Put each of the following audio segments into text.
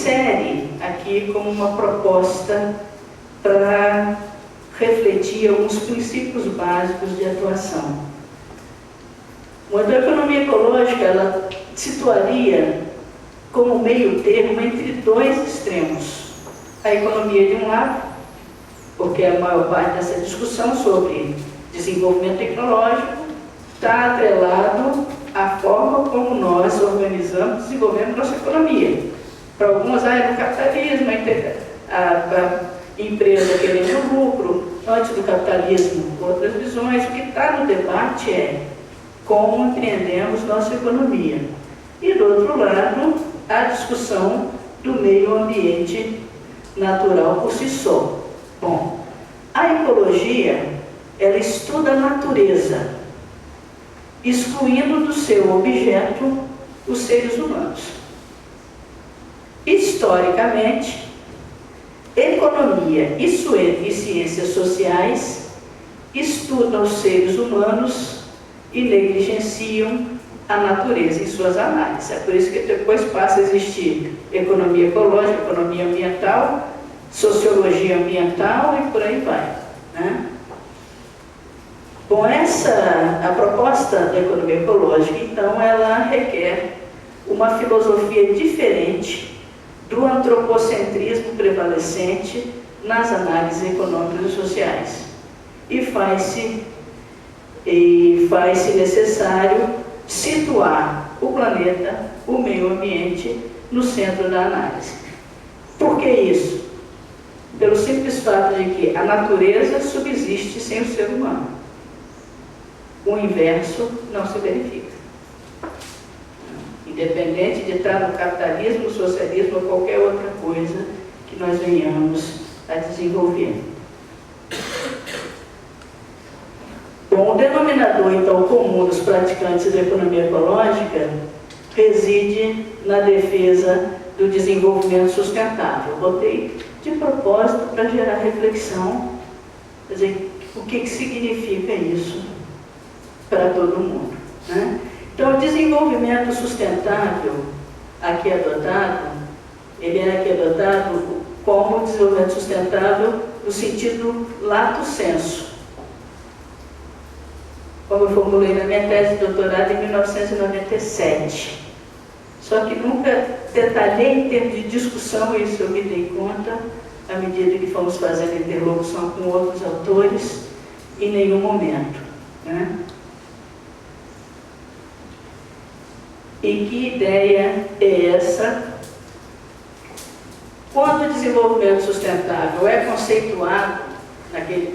insere aqui como uma proposta para refletir alguns princípios básicos de atuação. Então, a economia ecológica, ela situaria como meio termo entre dois extremos. A economia de um lado, porque a maior parte dessa discussão sobre desenvolvimento tecnológico está atrelado à forma como nós organizamos e desenvolvemos nossa economia. Para algumas áreas do capitalismo, a empresa querendo lucro, antes do capitalismo, outras visões. O que está no debate é como empreendemos nossa economia. E, do outro lado, a discussão do meio ambiente natural por si só. Bom, a ecologia, ela estuda a natureza, excluindo do seu objeto os seres humanos. Historicamente, economia e ciências sociais estudam os seres humanos e negligenciam a natureza em suas análises. É por isso que depois passa a existir economia ecológica, economia ambiental, sociologia ambiental e por aí vai, né? Bom, a proposta da economia ecológica, então, ela requer uma filosofia diferente do antropocentrismo prevalecente nas análises econômicas e sociais. E faz-se necessário situar o planeta, o meio ambiente, no centro da análise. Por que isso? Pelo simples fato de que a natureza subsiste sem o ser humano. O inverso não se verifica. Independente de estar no capitalismo, no socialismo ou qualquer outra coisa que nós venhamos a desenvolver. Bom, o denominador, então, comum dos praticantes da economia ecológica reside na defesa do desenvolvimento sustentável. Botei de propósito para gerar reflexão, quer dizer, o que significa isso para todo mundo, né? Então, o desenvolvimento sustentável aqui adotado, ele é aqui adotado como desenvolvimento sustentável no sentido lato sensu, como eu formulei na minha tese de doutorado em 1997. Só que nunca detalhei em termos de discussão, isso eu me dei conta, à medida que fomos fazendo interlocução com outros autores, em nenhum momento, né? E que ideia é essa? Quando o desenvolvimento sustentável é conceituado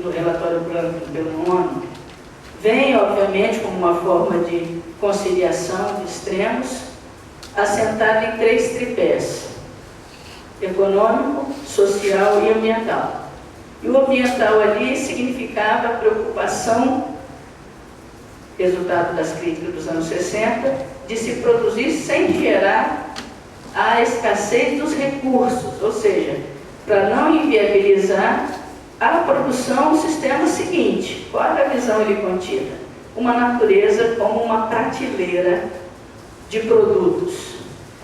no relatório plano pela ONU, vem, obviamente, como uma forma de conciliação de extremos, assentada em 3 tripés: econômico, social e ambiental. E o ambiental ali significava a preocupação, resultado das críticas dos anos 60, de se produzir sem gerar a escassez dos recursos, ou seja, para não inviabilizar a produção do sistema seguinte. Qual é a visão ali contida? Uma natureza como uma prateleira de produtos.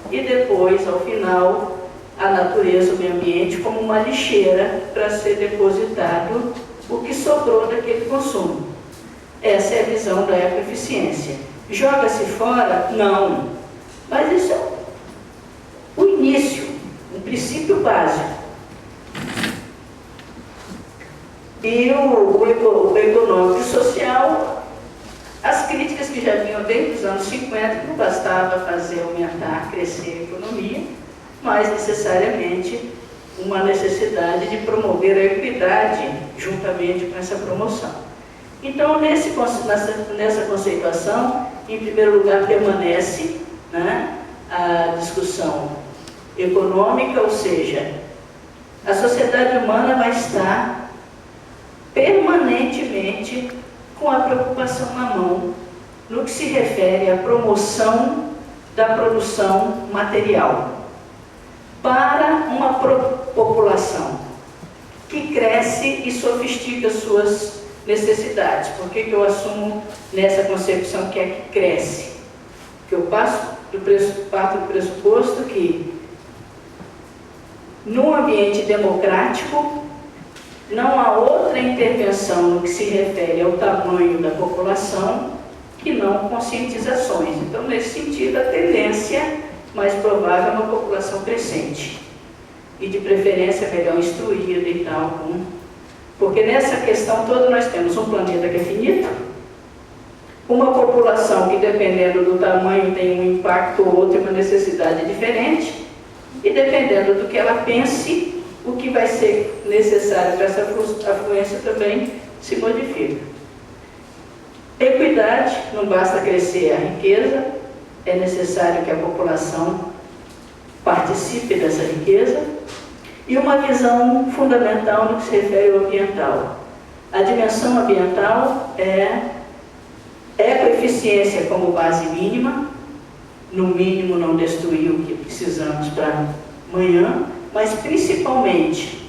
E depois, ao final, a natureza, o meio ambiente, como uma lixeira para ser depositado o que sobrou daquele consumo. Essa é a visão da ecoeficiência. Joga-se fora? Não. Mas isso é o início, um princípio básico. E o econômico e social, as críticas que já vinham desde os anos 50, não bastava fazer aumentar, crescer a economia, mas necessariamente uma necessidade de promover a equidade juntamente com essa promoção. Então, nessa conceituação, em primeiro lugar, permanece, né, a discussão econômica, ou seja, a sociedade humana vai estar permanentemente com a preocupação na mão no que se refere à promoção da produção material para uma população que cresce e sofistica suas necessidades. Por que eu assumo nessa concepção que é que cresce? Que eu parto do pressuposto que Num ambiente democrático, não há outra intervenção no que se refere ao tamanho da população que não conscientizações. Então, nesse sentido, a tendência mais provável é uma população crescente e, de preferência, melhor instruída e tal. Porque nessa questão toda nós temos um planeta que é finito, uma população que, dependendo do tamanho, tem um impacto ou outro e uma necessidade diferente, e dependendo do que ela pense, o que vai ser necessário para essa afluência também se modifica. Equidade, não basta crescer a riqueza, é necessário que a população participe dessa riqueza. E uma visão fundamental no que se refere ao ambiental. A dimensão ambiental é ecoeficiência como base mínima, no mínimo não destruir o que precisamos para amanhã, mas principalmente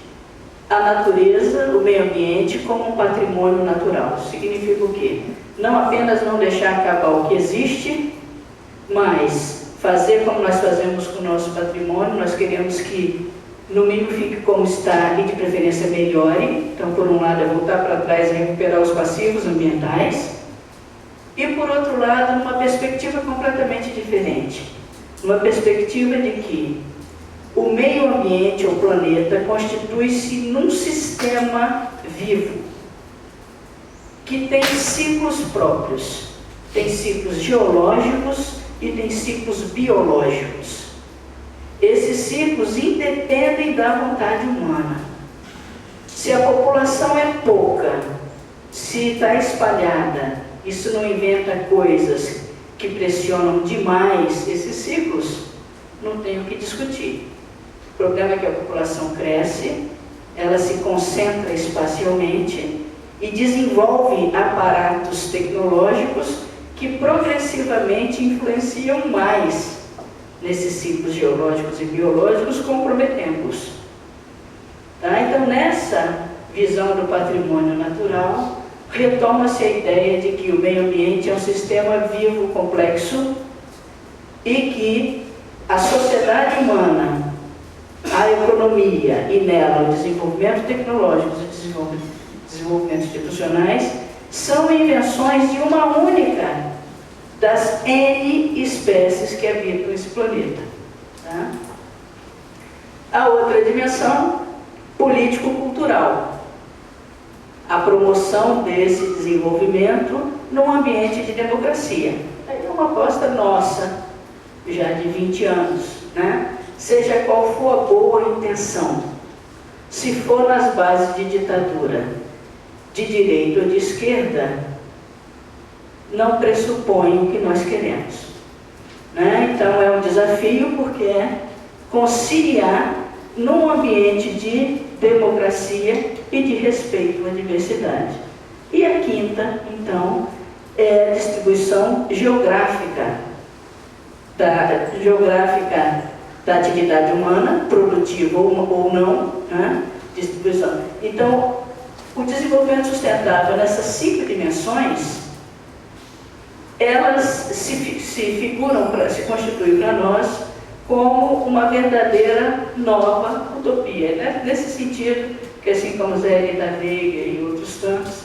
a natureza, o meio ambiente como um patrimônio natural. Significa o quê? Não apenas não deixar acabar o que existe, mas fazer como nós fazemos com o nosso patrimônio. Nós queremos que no mínimo fique como está e de preferência melhore. Então, por um lado, é voltar para trás e recuperar os passivos ambientais. E, por outro lado, numa perspectiva completamente diferente. Uma perspectiva de que o meio ambiente, ou planeta, constitui-se num sistema vivo, que tem ciclos próprios. Tem ciclos geológicos e tem ciclos biológicos. Esses ciclos independem da vontade humana. Se a população é pouca, se está espalhada, isso não inventa coisas que pressionam demais esses ciclos, não tem o que discutir. O problema é que a população cresce, ela se concentra espacialmente e desenvolve aparatos tecnológicos que progressivamente influenciam mais nesses ciclos geológicos e biológicos, comprometendo-os. Tá? Então, nessa visão do patrimônio natural, retoma-se a ideia de que o meio ambiente é um sistema vivo complexo e que a sociedade humana, a economia e nela o desenvolvimento tecnológico e desenvolvimento institucionais são invenções de uma única das N espécies que habitam esse planeta. Tá? A outra dimensão, político-cultural. A promoção desse desenvolvimento num ambiente de democracia. Aí é uma aposta nossa, já de 20 anos. Né? Seja qual for a boa intenção, se for nas bases de ditadura, de direita ou de esquerda, não pressupõe o que nós queremos. Né? Então é um desafio, porque é conciliar num ambiente de democracia e de respeito à diversidade. E a quinta, então, é a distribuição geográfica da atividade humana, produtiva ou não, né? Distribuição. Então, o desenvolvimento sustentável nessas 5 dimensões, elas se constituem para nós como uma verdadeira nova utopia. Né? Nesse sentido, que assim como Zé da Veiga e outros tantos,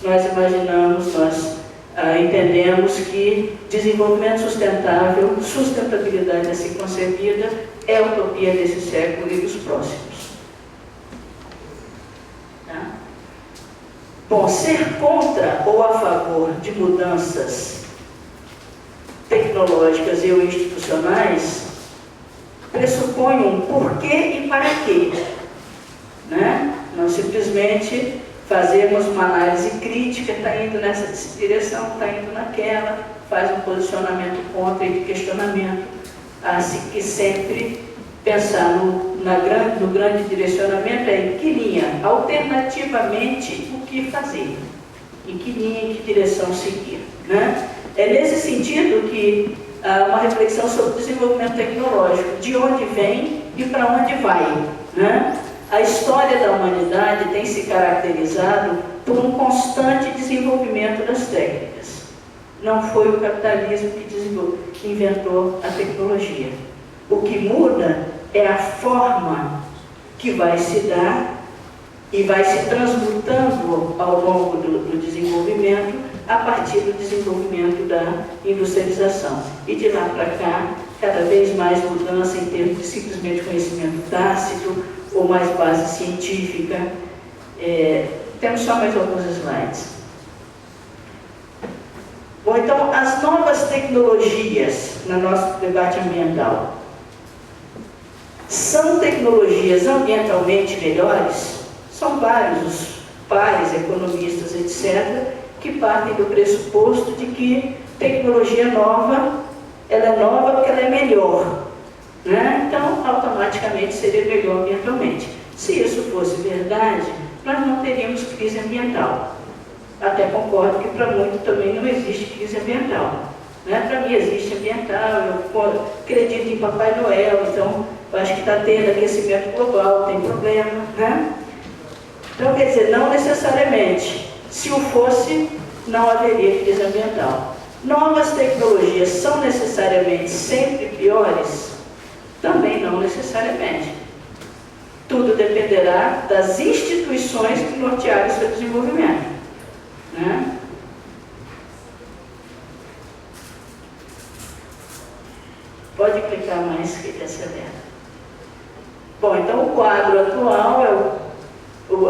nós imaginamos, nós entendemos que desenvolvimento sustentável, sustentabilidade assim concebida, é a utopia desse século e dos próximos. Tá? Bom, ser contra ou a favor de mudanças tecnológicas e ou institucionais pressupõe um porquê e para quê. Né? Não simplesmente fazemos uma análise crítica, está indo nessa direção, está indo naquela, faz um posicionamento contra e de questionamento, assim que sempre pensar no grande direcionamento é em que linha, alternativamente, o que fazer, em que linha, em que direção seguir. Né? É nesse sentido que uma reflexão sobre o desenvolvimento tecnológico, de onde vem e para onde vai. Né? A história da humanidade tem se caracterizado por um constante desenvolvimento das técnicas. Não foi o capitalismo que inventou a tecnologia. O que muda é a forma que vai se dar e vai se transmutando ao longo do desenvolvimento, a partir do desenvolvimento da industrialização. E de lá para cá, cada vez mais mudança em termos de simplesmente conhecimento tácito ou mais base científica. Temos só mais alguns slides. Bom, então, as novas tecnologias no nosso debate ambiental são tecnologias ambientalmente melhores? São vários os pares, economistas, etc., que partem do pressuposto de que tecnologia nova, ela é nova porque ela é melhor, né? Então, automaticamente seria melhor ambientalmente. Se isso fosse verdade, nós não teríamos crise ambiental. Até concordo que para muitos também não existe crise ambiental, né? Para mim existe ambiental, eu acredito em Papai Noel, então eu acho que está tendo aquecimento global, tem problema, né? Então, quer dizer, não necessariamente. Se o fosse, não haveria crise ambiental. Novas tecnologias são necessariamente sempre piores? Também não necessariamente. Tudo dependerá das instituições que nortearem seu desenvolvimento, né? Pode clicar mais que ele acelera. Bom, então o quadro atual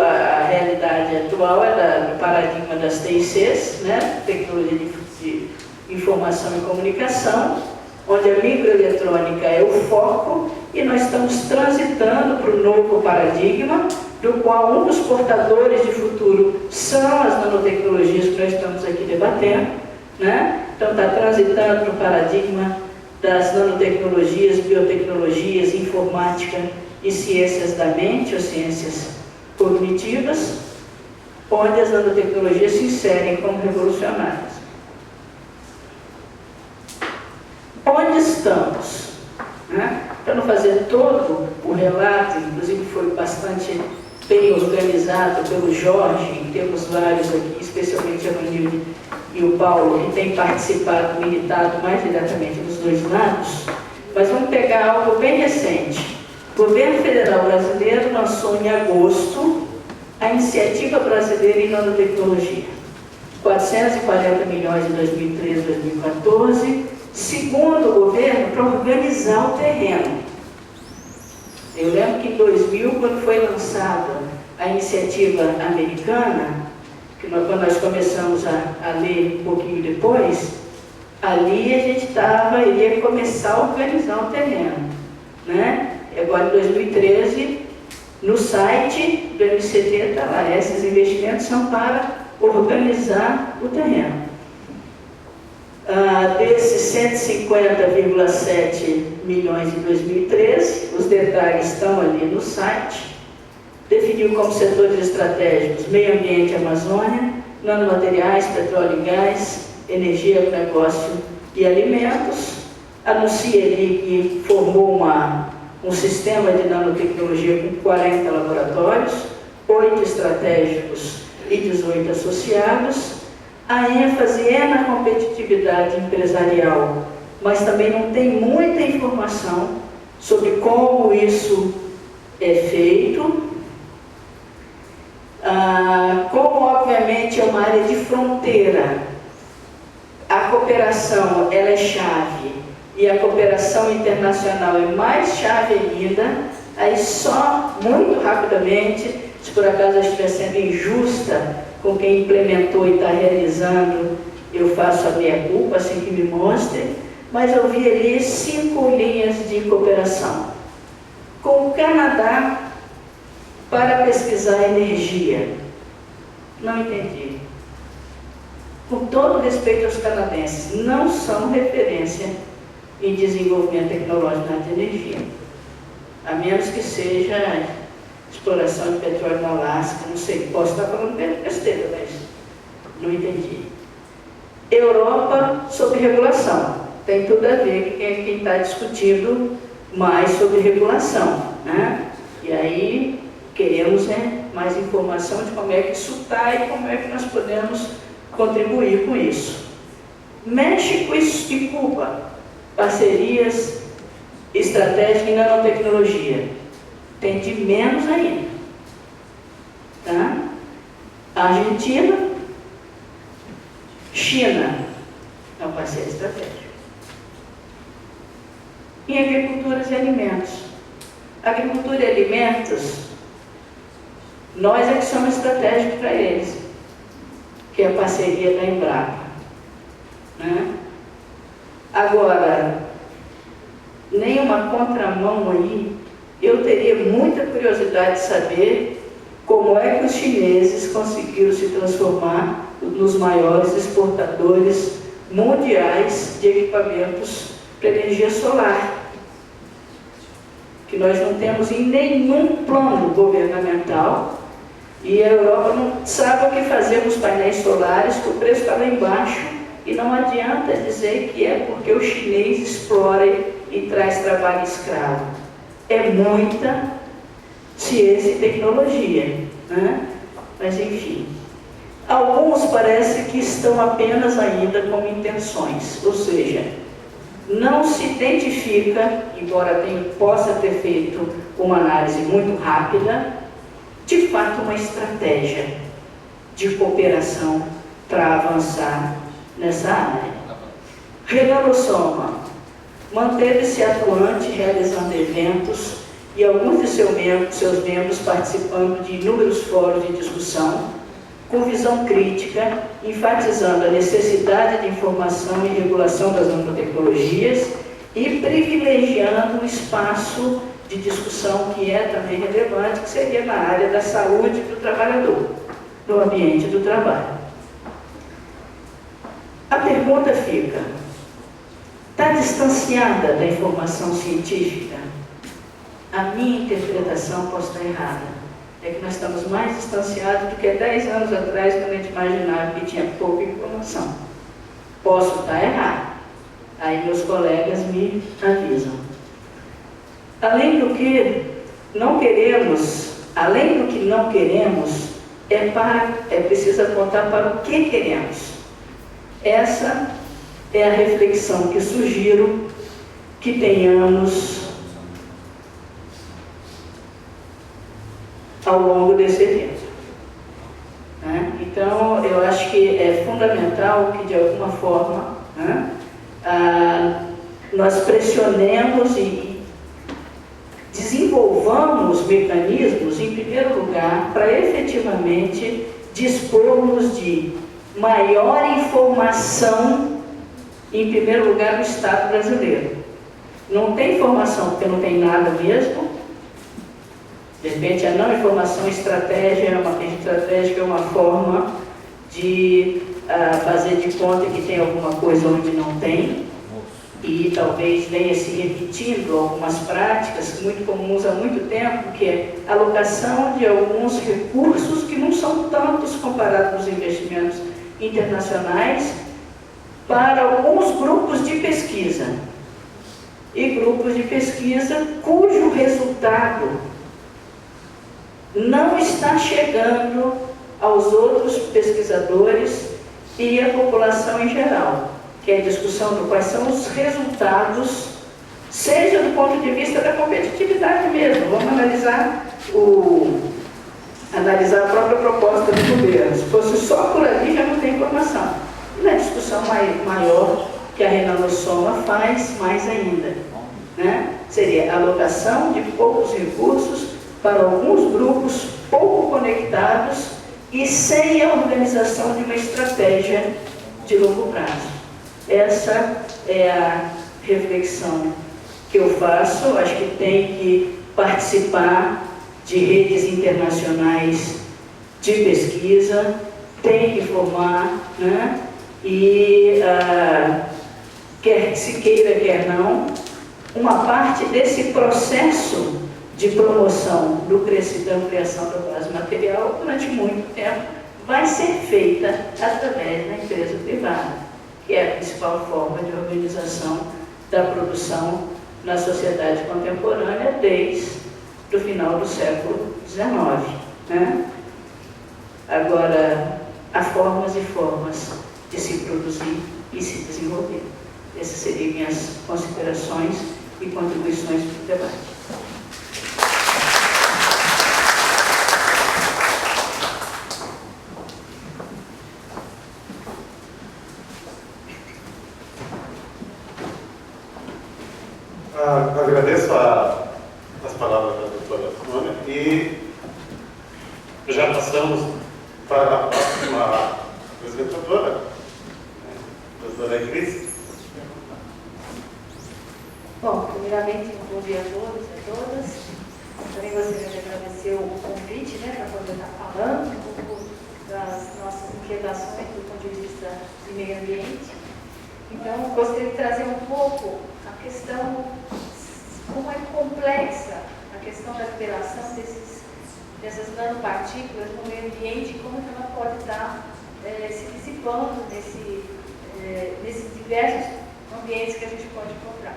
a realidade atual é do paradigma das TICs, né? Tecnologia de informação e comunicação, onde a microeletrônica é o foco, e nós estamos transitando para o novo paradigma, do qual um dos portadores de futuro são as nanotecnologias que nós estamos aqui debatendo, né? Então está transitando para o paradigma das nanotecnologias, biotecnologias, informática e ciências da mente, ou ciências cognitivas, onde as nanotecnologias se inserem como revolucionárias. Onde estamos? Né? Para não fazer todo o relato, inclusive foi bastante bem organizado pelo Jorge, temos vários aqui, especialmente a Vanilde e o Paulo, que têm participado, militado mais diretamente dos dois lados, mas vamos pegar algo bem recente. O governo federal brasileiro lançou em agosto a Iniciativa Brasileira em Nanotecnologia. 440 milhões em 2013 e 2014, segundo o governo, para organizar o terreno. Eu lembro que em 2000, quando foi lançada a iniciativa americana, que quando nós começamos a ler um pouquinho depois, ali a gente iria começar a organizar o terreno, né? Agora, em 2013, no site do MCT está lá, esses investimentos são para organizar o terreno. Desses 150,7 milhões em 2013, os detalhes estão ali no site, definiu como setores estratégicos meio ambiente e Amazônia, nanomateriais, petróleo e gás, energia, agronegócio e alimentos. Anuncia ali que formou um sistema de nanotecnologia com 40 laboratórios, 8 estratégicos e 18 associados. A ênfase é na competitividade empresarial, mas também não tem muita informação sobre como isso é feito. Como, obviamente, é uma área de fronteira, a cooperação ela é chave, e a cooperação internacional é mais chave ainda. Aí só, muito rapidamente, se por acaso eu estiver sendo injusta com quem implementou e está realizando, eu faço a minha culpa, assim que me mostre, mas eu vi ali 5 linhas de cooperação. Com o Canadá, para pesquisar energia. Não entendi. Com todo respeito aos canadenses, não são referência em desenvolvimento tecnológico na área de energia. A menos que seja exploração de petróleo na Alasca, não sei, posso estar falando besteira, mas não entendi. Europa sobre regulação. Tem tudo a ver com quem está discutindo mais sobre regulação, né? E aí queremos mais informação de como é que isso está e como é que nós podemos contribuir com isso. México e Cuba, parcerias estratégicas em nanotecnologia. tem de menos ainda. Tá? Argentina, China é um parceiro estratégico. Em agricultura e alimentos. Agricultura e alimentos, nós é que somos estratégicos para eles, que é a parceria da Embrapa. Né? Agora, nenhuma contramão aí, eu teria muita curiosidade de saber como é que os chineses conseguiram se transformar nos maiores exportadores mundiais de equipamentos para energia solar. Que nós não temos em nenhum plano governamental e a Europa não sabe o que fazer com os painéis solares, que o preço está lá embaixo e não adianta dizer que é porque o chinês explora e traz trabalho escravo. É muita ciência e tecnologia, né? Mas enfim, alguns parece que estão apenas ainda com intenções, ou seja, não se identifica, embora possa ter feito uma análise muito rápida, de fato uma estratégia de cooperação para avançar nessa área. Renault-Soma manteve-se atuante realizando eventos e alguns de seus membros participando de inúmeros fóruns de discussão, com visão crítica, enfatizando a necessidade de informação e regulação das nanotecnologias e privilegiando o espaço de discussão que é também relevante, que seria na área da saúde do trabalhador, do ambiente do trabalho. A pergunta fica: está distanciada da informação científica? A minha interpretação pode estar errada. É que nós estamos mais distanciados do que 10 anos atrás, quando a gente imaginava que tinha pouca informação. Posso estar errado. Aí meus colegas me avisam. Além do que não queremos, é preciso apontar para o que queremos. Essa é a reflexão que sugiro que tenhamos ao longo desse evento. Né? Então, eu acho que é fundamental que, de alguma forma, né, nós pressionemos e desenvolvamos mecanismos, em primeiro lugar, para efetivamente dispormos de maior informação, em primeiro lugar, no Estado brasileiro. Não tem informação porque não tem nada mesmo. De repente, a não informação estratégica é uma forma de fazer de conta que tem alguma coisa onde não tem, e talvez venha se repetindo algumas práticas muito comuns há muito tempo, que é a alocação de alguns recursos que não são tantos comparados aos investimentos internacionais para alguns grupos de pesquisa, e grupos de pesquisa cujo resultado não está chegando aos outros pesquisadores e à população em geral, que é a discussão de quais são os resultados, seja do ponto de vista da competitividade mesmo. Vamos analisar a própria proposta do governo. Se fosse só por ali, já não tem informação. E na discussão maior que a Renault-Soma faz, mais ainda, né? Seria a alocação de poucos recursos para alguns grupos pouco conectados e sem a organização de uma estratégia de longo prazo. Essa é a reflexão que eu faço. Acho que tem que participar de redes internacionais de pesquisa, tem que formar, né? E quer se queira, quer não, uma parte desse processo de promoção do crescimento da ampliação da base material, durante muito tempo, vai ser feita através da empresa privada, que é a principal forma de organização da produção na sociedade contemporânea desde o final do século XIX. Né? Agora, há formas e formas de se produzir e se desenvolver. Essas seriam minhas considerações e contribuições para o debate. doutora Sônia, e já passamos para a próxima apresentadora, a doutora Cris. Bom, primeiramente, um bom dia a todos e a todas. Também gostaria de agradecer o convite, para poder estar falando um pouco das nossas inquietações do ponto de vista de meio ambiente. Então, gostaria de trazer um pouco a questão, como é complexa a questão da liberação dessas nanopartículas no meio ambiente, como que ela pode estar se dissipando nesses diversos ambientes que a gente pode encontrar.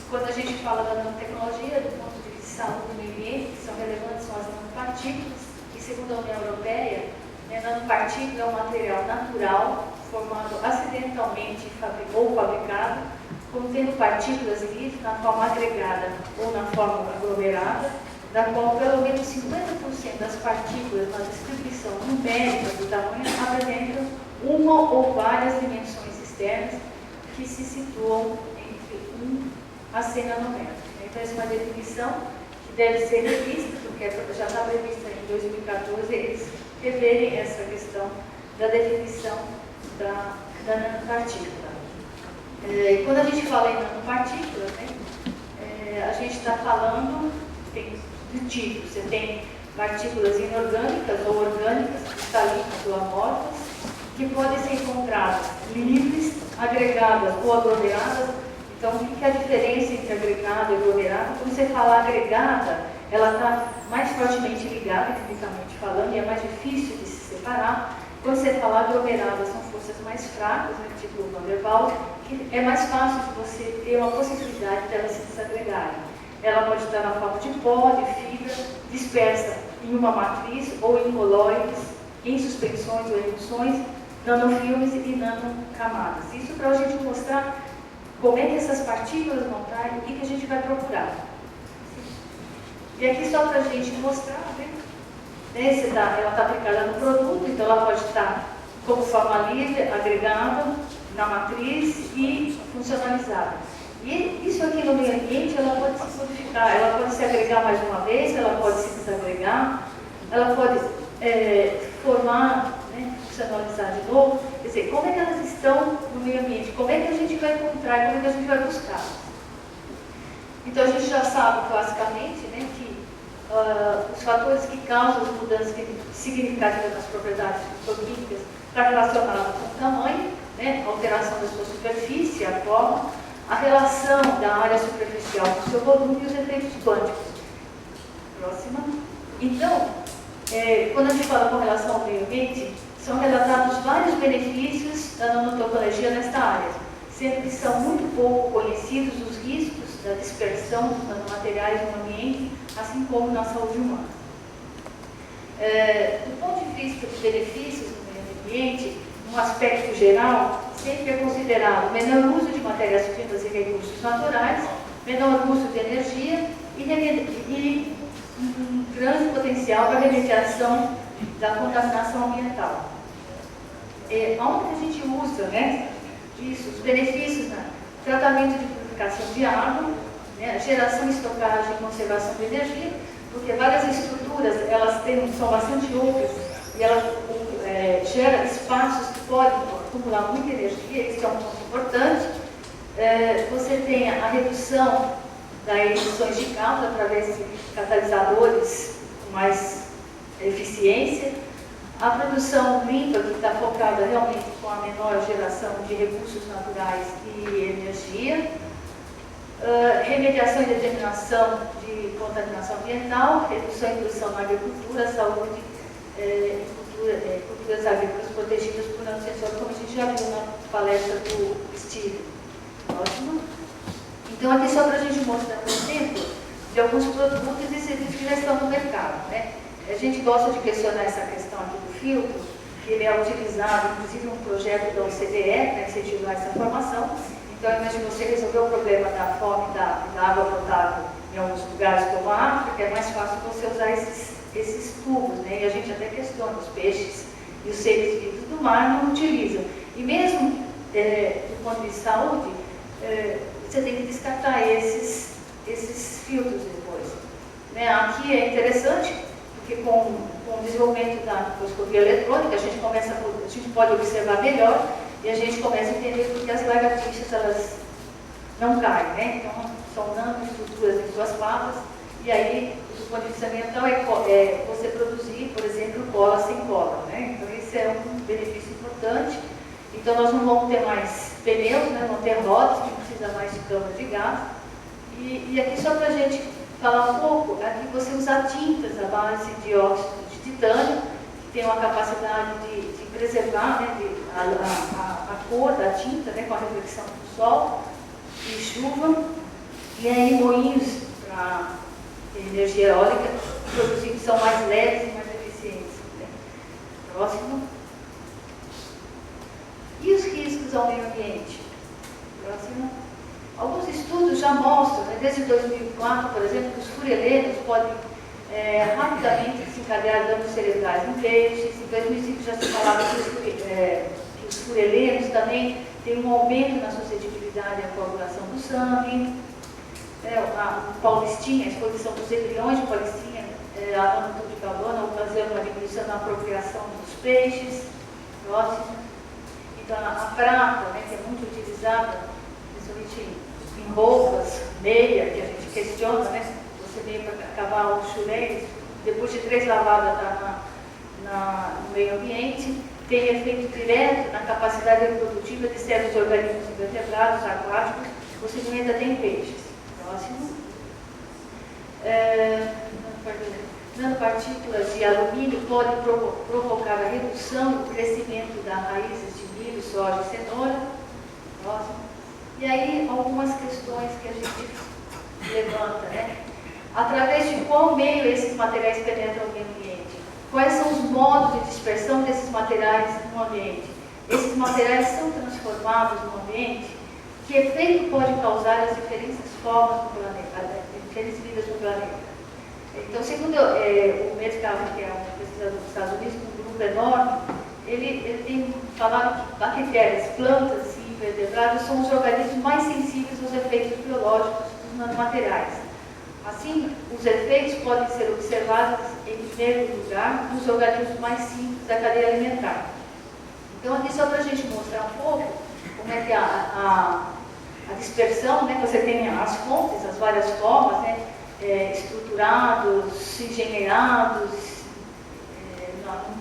Quando a gente fala da nanotecnologia, do ponto de vista de saúde do meio ambiente, que são relevantes são as nanopartículas, e segundo a União Europeia, nanopartícula é um material natural, formado acidentalmente ou fabricado, contendo partículas em livre na forma agregada ou na forma aglomerada, da qual pelo menos 50% das partículas na distribuição numérica do tamanho apresentam uma ou várias dimensões externas que se situam entre 1 a 100 nanômetros. Então, essa é uma definição que deve ser revista, porque já está prevista em 2014, eles reverem essa questão da definição da nanopartícula. E quando a gente fala em nanopartícula, a gente está falando de tipos. Você tem partículas inorgânicas ou orgânicas, cristalinas ou amorfas, que podem ser encontradas livres, agregadas ou aglomeradas. Então, o que é a diferença entre agregada e aglomerada? Quando você fala agregada, ela está mais fortemente ligada, quimicamente falando, e é mais difícil de se separar. Quando você fala aglomerada, são forças mais fracas, tipo o Van der Waals, que é mais fácil de você ter uma possibilidade de elas se desagregarem. Ela pode estar na forma de pó, de fibra, dispersa em uma matriz ou em colóides, em suspensões ou emulsões, nanofilmes e nanocamadas. Isso para a gente mostrar como é que essas partículas vão estar e o que a gente vai procurar. E aqui só para a gente mostrar, ela está aplicada no produto, então ela pode estar como forma livre, agregada na matriz e funcionalizada. E isso aqui no meio ambiente, ela pode se modificar, ela pode se agregar mais uma vez, ela pode se desagregar, ela pode formar, funcionalizar de novo. Quer dizer, como é que elas estão no meio ambiente? Como é que a gente vai encontrar? Como é que a gente vai buscar? Então a gente já sabe classicamente que os fatores que causam as mudanças significativas nas propriedades fitoquímicas está relacionado com o tamanho, a alteração da sua superfície, a forma, a relação da área superficial com o seu volume e os efeitos quânticos. Próxima. Então, quando a gente fala com relação ao meio ambiente, são relatados vários benefícios da nanotecnologia nesta área, sendo que são muito pouco conhecidos os riscos da dispersão dos nanomateriais no ambiente, assim como na saúde humana. Do ponto de vista dos benefícios do meio ambiente, num aspecto geral, sempre é considerado menor uso de matérias-primas e recursos naturais, menor uso de energia e um grande potencial para a remediação da contaminação ambiental. Onde a gente usa isso, os benefícios, tratamento de purificação de água, geração, estocagem e conservação de energia, porque várias estruturas são bastante ocas e ela gera espaços que podem acumular muita energia, isso é um ponto importante. Você tem a redução das emissões de carros através de catalisadores com mais eficiência, a produção limpa, que está focada realmente com a menor geração de recursos naturais e energia, remediação e determinação de contaminação ambiental, redução e produção na agricultura, saúde, culturas agrícolas protegidas por nanosensores, como a gente já viu na palestra do Steve. Ótimo. Então, aqui só para a gente mostrar um exemplo de alguns produtos e serviços que já estão no mercado. A gente gosta de questionar essa questão aqui do filtro, que ele é utilizado, inclusive, um projeto da OCDE, incentivar essa formação. Então, ao invés de você resolver o problema da fome da água potável em alguns lugares como a África, é mais fácil você usar esses tubos, e a gente até questiona os peixes e os seres vivos do mar não utilizam. E mesmo do ponto de saúde, esses filtros depois. Né? Aqui é interessante, porque com o desenvolvimento da microscopia eletrônica, a gente pode observar melhor e a gente começa a entender porque as lagartixas elas não caem, né? Então, são nanoestruturas em suas patas, e aí, do ponto de vista ambiental, é você produzir, por exemplo, cola sem cola, né? Então, esse é um benefício importante. Então, nós não vamos ter mais pneus, né? Vamos ter rodas, que não precisa mais de câmara de gás. E aqui, só para a gente falar um pouco, aqui você usa tintas à base de óxido de titânio, que tem uma capacidade de preservar, né? A cor da tinta, né? Com a reflexão do sol e chuva. E aí, moinhos para energia eólica, produzidos são mais leves e mais eficientes. Né? Próximo. E os riscos ao meio ambiente? Próximo. Alguns estudos já mostram, né, desde 2004, por exemplo, que os furelenos podem rapidamente desencadear danos cerebrais em peixes. Em 2005 já se falava que os furelenos também têm um aumento na suscetibilidade à coagulação do sangue. A paulistinha, a exposição dos embriões de paulistinha a monoxídeo de carbono ocasiona uma diminuição na procriação dos peixes. Próximo. Então, a prata, né, que é muito utilizada, principalmente em roupas, meia, que a gente questiona, né? Você vem para cavar os chuleiros, depois de 3 lavadas no meio ambiente, tem efeito direto na capacidade reprodutiva de certos organismos invertebrados, aquáticos, possivelmente até em peixes. Próximo. Nanopartículas de alumínio podem provocar a redução do crescimento das raízes de milho, soja e cenoura. Próximo. E aí, algumas questões que a gente levanta, né? Através de qual meio esses materiais penetram o meio ambiente? Quais são os modos de dispersão desses materiais no ambiente? Esses materiais são transformados no ambiente? Que efeito pode causar as diferentes formas do planeta, diferentes vidas no planeta? Então, segundo o Metcalf, que é um pesquisador dos Estados Unidos, um grupo enorme, ele tem falado que bactérias, plantas e invertebrados são os organismos mais sensíveis aos efeitos biológicos dos nanomateriais. Assim, os efeitos podem ser observados, em primeiro lugar, nos organismos mais simples da cadeia alimentar. Então, aqui só para a gente mostrar um pouco como é que a dispersão, né, que você tem as fontes, as várias formas, né, estruturados, engenheirados,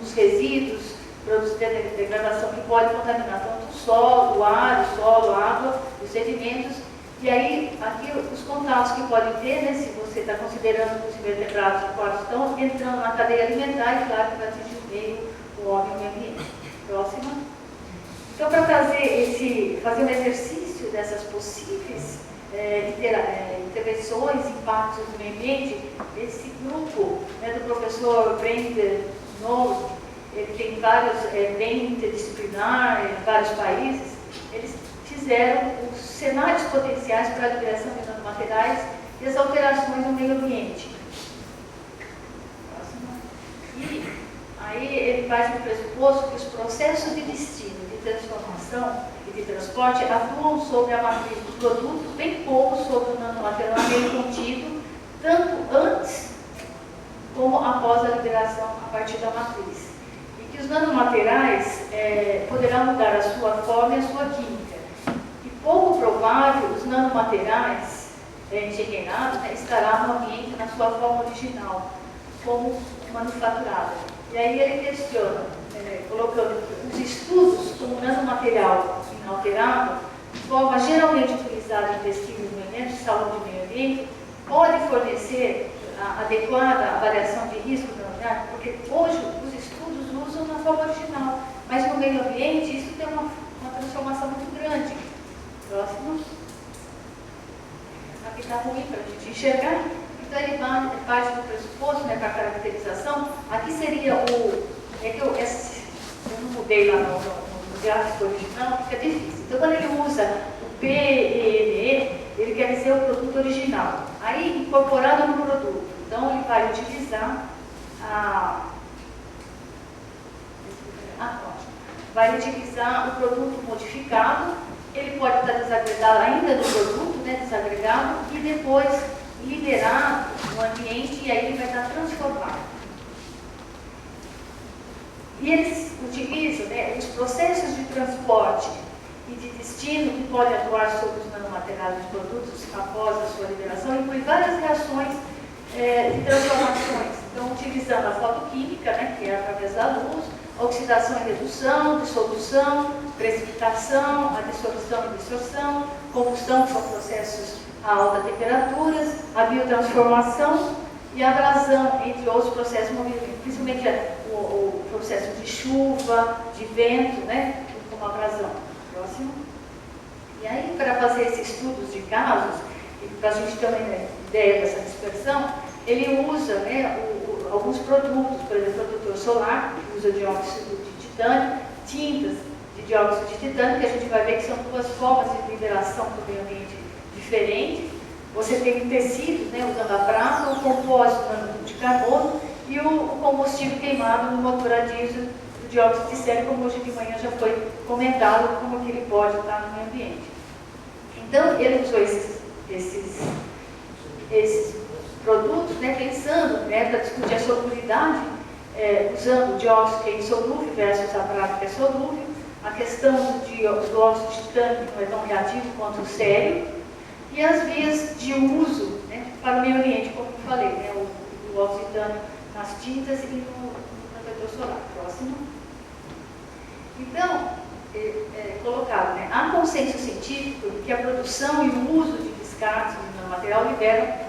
nos resíduos, produtos de degradação que podem contaminar tanto o solo, a água, os sedimentos. E aí, aqui, os contatos que podem ter, né, se você está considerando que os invertebrados estão entrando na cadeia alimentar, e claro que vai atingir o meio, o homem e o meio ambiente. Próxima. Então, para fazer um exercício dessas possíveis intervenções, impactos no meio ambiente, esse grupo, né, do professor Brenda Knowles, ele tem vários, bem interdisciplinar, em vários países, eles fizeram os cenários potenciais para a liberação de nanomateriais e as alterações no meio ambiente. E aí ele faz um pressuposto que os processos de destino, de transformação e de transporte atuam sobre a matriz do produto, bem pouco sobre o nanomaterial meio contido, tanto antes como após a liberação a partir da matriz. E que os nanomateriais poderão mudar a sua forma e a sua química. E pouco provável os nanomateriais engenheirados estará no ambiente na sua forma original, como manufaturada. E aí ele questiona, colocando os estudos como nanomaterial inalterável, forma geralmente utilizada em pesquisas no meio ambiente, saúde e meio ambiente, pode fornecer a adequada avaliação de risco planetário, porque hoje os estudos usam na forma original, mas no meio ambiente isso tem uma transformação muito grande. Próximo. Aqui está ruim para a gente enxergar. Então ele parte do pressuposto, né, para a caracterização. Aqui seria eu não mudei lá no gráfico original, fica difícil. Então quando ele usa o PEME, ele quer dizer o produto original. Aí incorporado no produto. Então ele vai utilizar vai utilizar o produto modificado. Ele pode estar desagregado ainda no produto, né, né, desagregado, e depois liberado no ambiente, e aí ele vai estar transformado. E eles utilizam, né, os processos de transporte e de destino que podem atuar sobre os nanomateriais dos produtos após a sua liberação, inclui várias reações de transformações. Então, utilizando a fotoquímica, né, que é através da luz, oxidação e redução, dissolução, precipitação, adsorção e dissorção, combustão, que são processos a alta temperaturas, a biotransformação e a abrasão, entre outros processos de movimento, principalmente o processo de chuva, de vento, né, como abrasão. Próximo. E aí, para fazer esses estudos de casos, e para a gente ter uma ideia dessa dispersão, ele usa, né, alguns produtos, por exemplo, o protetor solar, que usa dióxido de titânio, tintas de dióxido de titânio, que a gente vai ver que são duas formas de liberação para o meio ambiente diferentes. Você tem tecidos, né, usando a prata, o compósito de carbono e o combustível queimado no motor a diesel do dióxido de sélio, como hoje de manhã já foi comentado, como que ele pode estar no meio ambiente. Então, ele usou esses produtos, né, pensando, né, para discutir a solubilidade, usando o dióxido que é insolúvel versus a prata que é solúvel, a questão do óxido de titânio, que não é tão reativo quanto o sélio, e as vias de uso, né, para o meio ambiente, como eu falei, né, o óxido de titânio nas tintas e no protetor solar. Próximo. Então, colocado, né, há consenso científico que a produção e o uso de descartes de nanomaterial liberam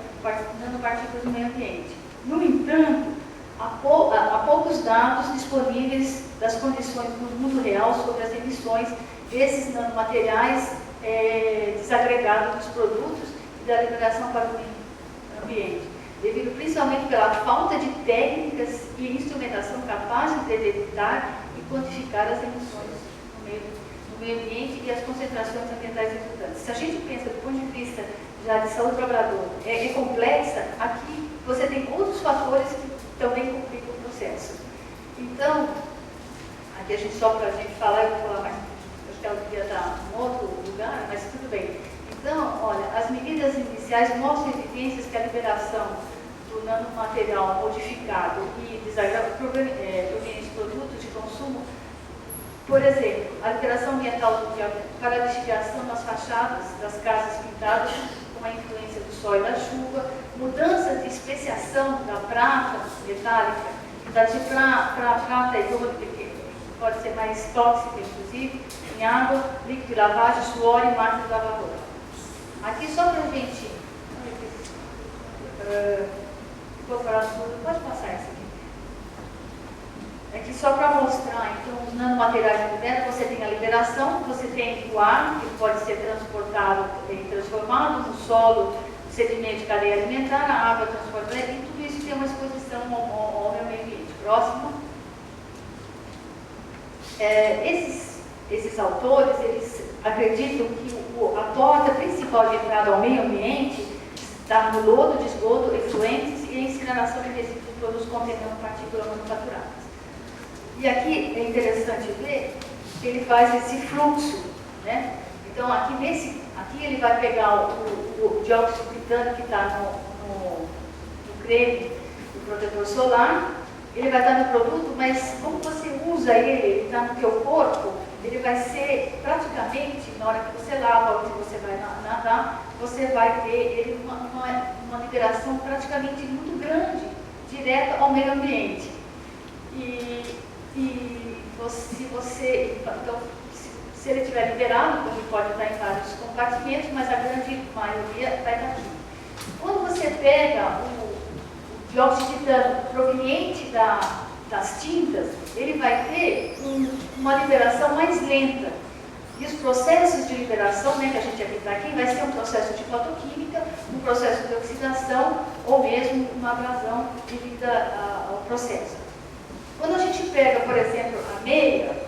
nanopartículas no meio ambiente. No entanto, há poucos dados disponíveis das condições no mundo real sobre as emissões desses nanomateriais desagregados dos produtos e da liberação para o meio ambiente, devido principalmente pela falta de técnicas e instrumentação capazes de detectar e quantificar as emissões no meio ambiente e as concentrações ambientais resultantes. Se a gente pensa do ponto de vista já de saúde do trabalhador é complexa, aqui você tem outros fatores que também complicam o processo. Então, aqui a gente só para a gente falar, eu vou falar mais, acho que ela devia estar em outro lugar, mas tudo bem. Então, olha, as medidas iniciais mostram evidências que a liberação do nanomaterial modificado e desagregado proveniente de produtos de consumo, por exemplo, a liberação ambiental para a lixiviação nas fachadas das casas pintadas com a influência do sol e da chuva, mudança de especiação da prata metálica, de prata iônica, que pode ser mais tóxica, inclusive, em água, líquido de lavagem, suor e máquina de lavar roupa. Aqui só para a gente incorporar tudo, pode passar essa aqui. Aqui só para mostrar, então, os nanomateriais de liberam, você tem a liberação, você tem o ar, que pode ser transportado e transformado no solo, sedimento de cadeia alimentar, a água transformada, e tudo isso tem uma exposição ao meio ambiente. Próximo. Esses autores, eles acreditam que a porta principal de entrada ao meio ambiente está no lodo de esgoto, efluentes e a incineração de resíduos de produtos contendo partículas manufaturadas. E aqui é interessante ver que ele faz esse fluxo, né? Então, aqui ele vai pegar o dióxido de titânio que está no creme do protetor solar, ele vai estar no produto, mas como você usa ele está no teu corpo, ele vai ser praticamente, na hora que você lava ou que você vai nadar, você vai ter ele uma liberação praticamente muito grande, direta ao meio ambiente. Se ele estiver liberado, ele pode estar em vários compartimentos, mas a grande maioria vai estar aqui. Quando você pega o dióxido de titânio proveniente das tintas, ele vai ter uma liberação mais lenta. E os processos de liberação, né, que a gente aplica aqui, vai ser um processo de fotoquímica, um processo de oxidação ou mesmo uma abrasão devido ao processo. Quando a gente pega, por exemplo, a meia,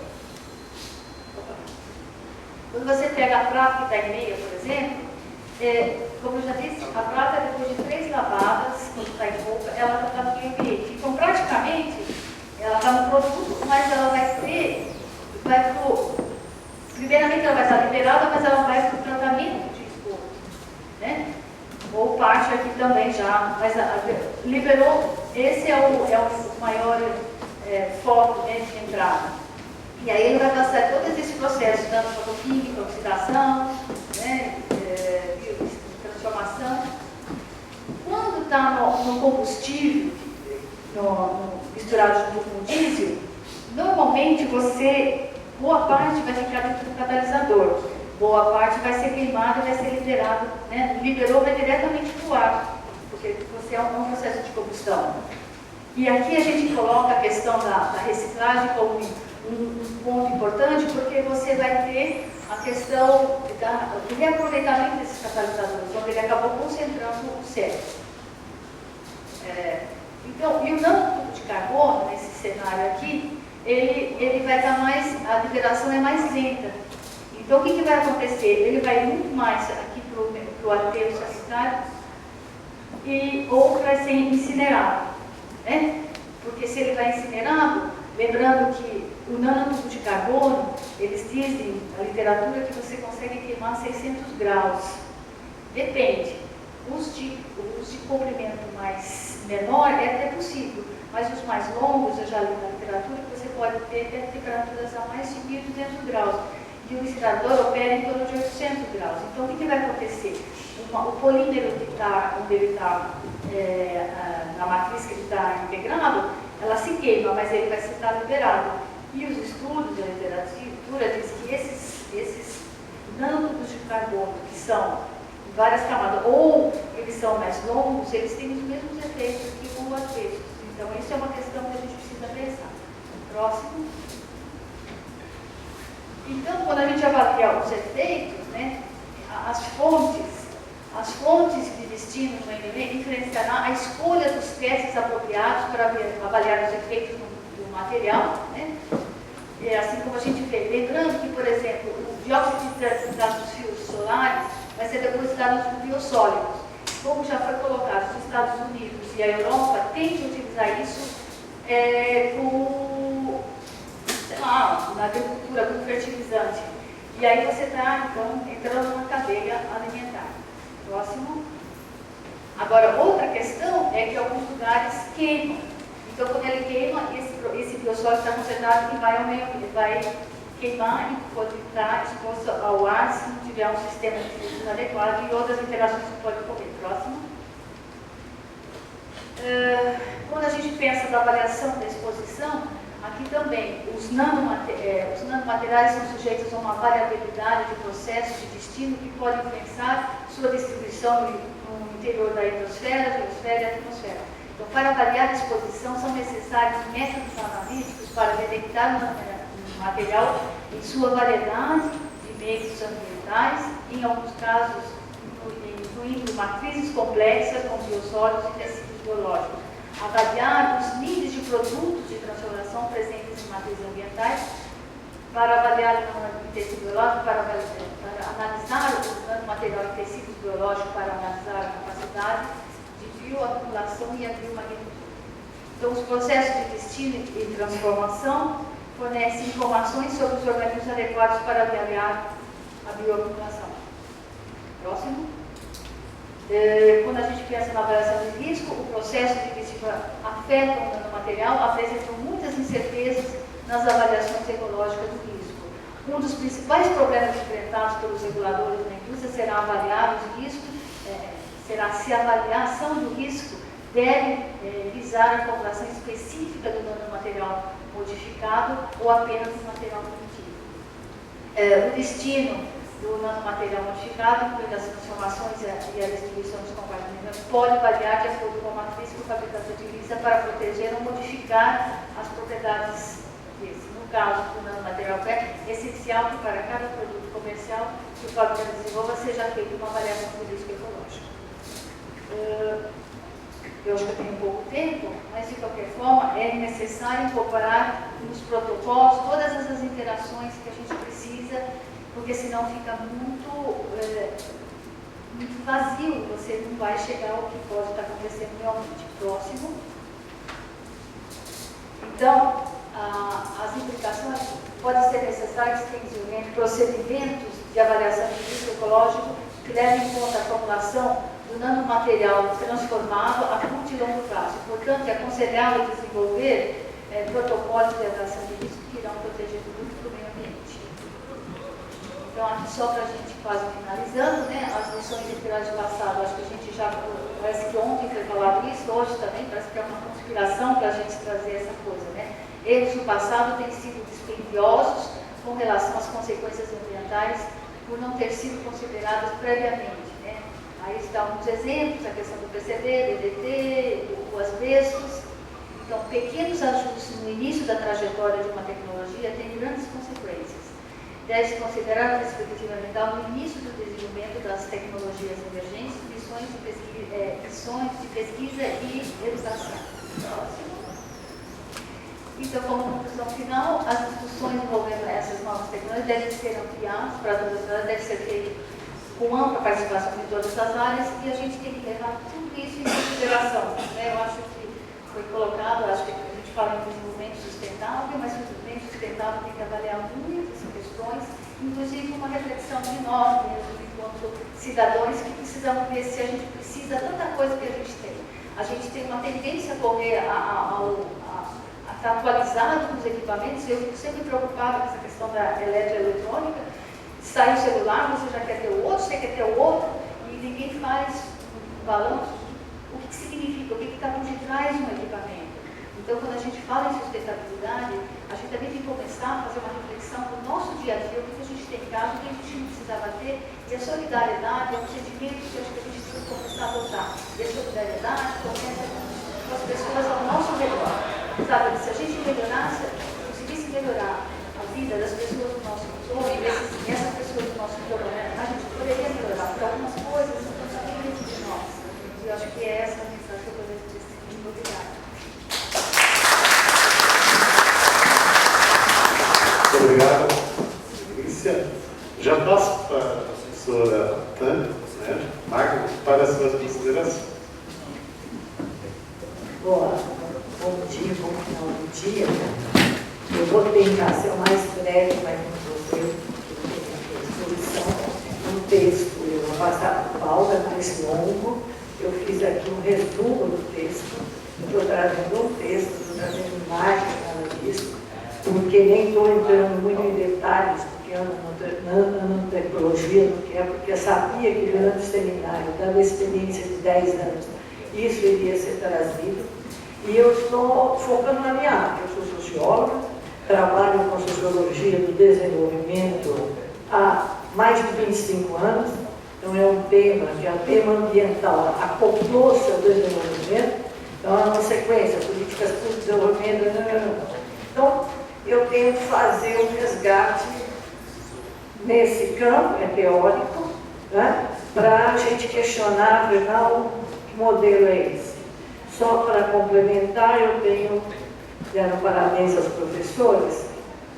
quando você pega a prata que está em meia, por exemplo, como eu já disse, a prata, depois de 3 lavadas, quando está em roupa, ela está no meio ambiente. Então, praticamente, ela está no produto, mas ela primeiramente ela vai estar liberada, mas ela vai para o tratamento de esgoto. ou parte aqui também já, mas liberou, esse é o maior foco, né, de entrada. E aí ele vai passar todo esse processo, dando fotoquímica, oxidação, né, transformação. Quando está no combustível, misturado junto com o diesel, normalmente boa parte vai ficar dentro do catalisador, boa parte vai ser queimada e vai ser liberado, né? Liberou, vai diretamente para o ar, porque você é um processo de combustão. E aqui a gente coloca a questão da reciclagem como um ponto importante, porque você vai ter a questão do reaproveitamento desses catalisadores, onde ele acabou concentrando o CO2. Então, e o nanotube de carbono, nesse cenário aqui, ele vai estar a liberação é mais lenta. Então, o que vai acontecer? Ele vai muito mais aqui para o aterro sanitário ou vai ser incinerado, né? Porque se ele vai incinerado, lembrando que o nanotube de carbono, eles dizem na literatura que você consegue queimar 600 graus. Depende. Os de comprimento mais menor é até possível, mas os mais longos, eu já li na literatura, que você pode ter temperaturas a mais de 1.200 graus. E o incinerador opera em torno de 800 graus. Então, o que vai acontecer? O polímero que está, onde ele está, na matriz que ele está integrado, ela se queima, mas ele vai estar liberado. E os estudos da literatura dizem que esses nanotubos de carbono, que são várias camadas, ou eles são mais longos, eles têm os mesmos efeitos que o asbestos. Então, isso é uma questão que a gente precisa pensar. Próximo. Então, quando a gente avalia os efeitos, né, as fontes de destino no NV influenciarão a escolha dos testes apropriados para avaliar os efeitos do material, né? Assim como a gente vê, lembrando que, por exemplo, o dióxido de nitrato dos fios solares vai ser depositado nos biosólidos. Como já foi colocado, os Estados Unidos e a Europa têm que utilizar isso na agricultura, como fertilizante. E aí você está, então, entrando na cadeia alimentar. Próximo. Agora, outra questão é que alguns lugares queimam. Então, quando ele queima, esse biossólido está concentrado e vai queimar e pode estar exposto ao ar se não tiver um sistema de filtro adequado e outras interações que pode ocorrer. Próximo. Quando a gente pensa na avaliação da exposição, aqui também os nanomateriais são sujeitos a uma variabilidade de processos de destino que pode influenciar sua distribuição no interior da hidrosfera, geosfera e atmosfera. Então, para avaliar a exposição, são necessários métodos analíticos para detectar o material em sua variedade de meios ambientais, em alguns casos, incluindo matrizes complexas com biosólidos e tecidos biológicos. Avaliar os níveis de produtos de transformação presentes em matrizes ambientais, para avaliar o tecido biológico, para analisar o nanomaterial em tecidos biológicos, para analisar a capacidade de bioacumulação e a biomagnitude. Então, os processos de destino e transformação fornecem informações sobre os organismos adequados para avaliar a bioacumulação. Próximo. Quando a gente pensa na avaliação de risco, o processo de risco afeta o nanomaterial, apresentam muitas incertezas nas avaliações ecológicas do risco. Um dos principais problemas enfrentados pelos reguladores na indústria será avaliar os riscos, será se a avaliação do risco deve visar a população específica do nanomaterial modificado ou apenas do material primitivo. O destino do nanomaterial modificado, incluindo as transformações e a distribuição dos compartimentos, pode variar de acordo com a matriz que o fabricante utiliza para proteger ou modificar as propriedades desse. No caso do nanomaterial PET, é essencial que para cada produto comercial que o fabricante desenvolva seja feita uma avaliação do risco ecológico. Eu acho que eu tenho pouco tempo, mas de qualquer forma é necessário incorporar nos protocolos todas essas interações que a gente precisa, porque senão fica muito vazio, você não vai chegar ao que pode estar acontecendo realmente. Próximo. Então, as implicações podem ser necessárias que desenvolver procedimentos de avaliação de risco ecológico que levem em conta a formulação do nanomaterial transformado a curto e longo prazo. Portanto, é aconselhável desenvolver protocolos de avaliação de risco que irão proteger muito do meio ambiente. Então, aqui só para a gente quase finalizando, né, as lições de passado, acho que a gente já, parece que ontem foi falado isso, hoje também, parece que é uma conspiração para a gente trazer essa coisa, né? Erros do passado têm sido dispendiosos com relação às consequências ambientais por não ter sido consideradas previamente, né? Aí estão alguns exemplos, a questão do PCB, DDT, o asbestos. Então, pequenos ajustes no início da trajetória de uma tecnologia têm grandes consequências. Deve-se considerar a perspectiva ambiental no início do desenvolvimento das tecnologias emergentes, missões de pesquisa e educação. Então, como conclusão final, as discussões envolvendo essas novas tecnologias devem ser ampliadas para todas elas, deve ser feito com ampla participação de todas as áreas e a gente tem que levar tudo isso em consideração, né? Eu acho que foi colocado, acho que a gente fala em desenvolvimento sustentável, mas o desenvolvimento sustentável tem que avaliar muitas questões, inclusive uma reflexão de nós mesmos, enquanto cidadãos, que precisamos ver se a gente precisa de tanta coisa que a gente tem. A gente tem uma tendência a correr a estar atualizado com os equipamentos. Eu fico sempre preocupada com essa questão da eletroeletrônica. Sai o celular, você já quer ter o outro, você quer ter o outro, e ninguém faz um balanço. O que significa? O que está por detrás de um equipamento? Então, quando a gente fala em sustentabilidade, a gente também tem que começar a fazer uma reflexão do nosso dia a dia, o que a gente tem em casa, o que a gente não precisava ter, e a solidariedade é um sentimento que eu acho que a gente tem que começar a adotar. E a solidariedade começa com as pessoas ao nosso redor. Sabe, se a gente melhorasse, conseguisse melhorar a vida das pessoas do nosso entorno, e essas pessoas do nosso entorno, a gente poderia melhorar, porque algumas coisas são também dentro de nós. E eu acho que é essa a mensagem que eu poderia dizer. Muito obrigada. Muito obrigado, Lícia. Já passo para a professora Tânia, né, Magno, para as suas considerações. Bom dia, bom final do dia. Eu vou tentar ser o mais breve, mas não vou ser, porque eu tenho a exposição. Um texto, eu vou passar para o Paulo, é mais longo. Eu fiz aqui um resumo do texto. Eu estou trazendo um texto, estou trazendo imagem, nada disso, porque nem estou entrando muito em detalhes, porque nanotecnologia não quer, porque eu sabia que durante o seminário, dando a experiência de 10 anos, isso iria ser trazido. E eu estou focando na minha área. Eu sou socióloga, trabalho com sociologia do desenvolvimento há mais de 25 anos. Então é um tema, que é o tema ambiental, acoplou-se ao desenvolvimento. Então é uma sequência, políticas para o desenvolvimento. Então eu tento fazer um resgate nesse campo, é teórico, né, para a gente questionar, afinal, que modelo é esse. Só para complementar, eu tenho, deram parabéns aos professores,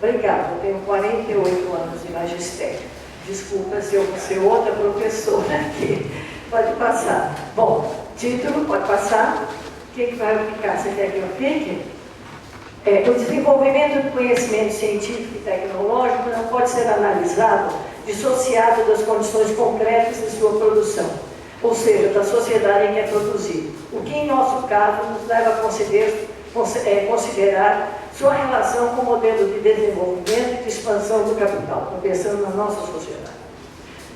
obrigado, eu tenho 48 anos de magistério. Desculpa se eu vou ser outra professora aqui, pode passar. Bom, título, pode passar. Quem vai ficar? Você quer que eu fique? O desenvolvimento do conhecimento científico e tecnológico não pode ser analisado dissociado das condições concretas de sua produção, ou seja, da sociedade em que é produzido, o que em nosso caso nos leva a considerar sua relação com o modelo de desenvolvimento e de expansão do capital, estou pensando na nossa sociedade.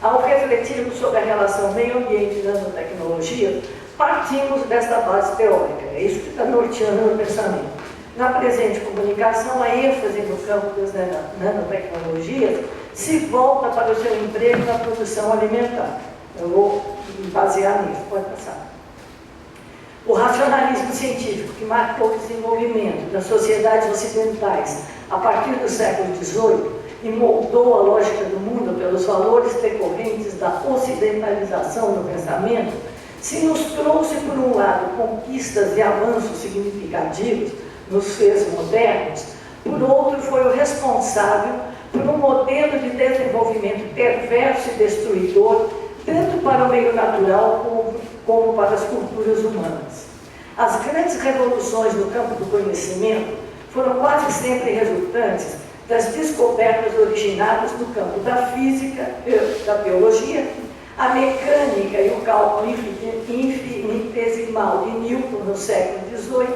Ao refletirmos sobre a relação meio ambiente e nanotecnologia, partimos desta base teórica, é isso que está norteando o pensamento. Na presente comunicação, a ênfase no campo das nanotecnologias se volta para o seu emprego na produção alimentar. Eu vou me basear nisso, pode passar. O racionalismo científico que marcou o desenvolvimento das sociedades ocidentais a partir do século XVIII e moldou a lógica do mundo pelos valores decorrentes da ocidentalização do pensamento, se nos trouxe, por um lado, conquistas e avanços significativos nos fez modernos, por outro, foi o responsável por um modelo de desenvolvimento perverso e destruidor, tanto para o meio natural como para as culturas humanas. As grandes revoluções no campo do conhecimento foram quase sempre resultantes das descobertas originadas no campo da física, da biologia, a mecânica e o cálculo infinitesimal de Newton no século XVIII,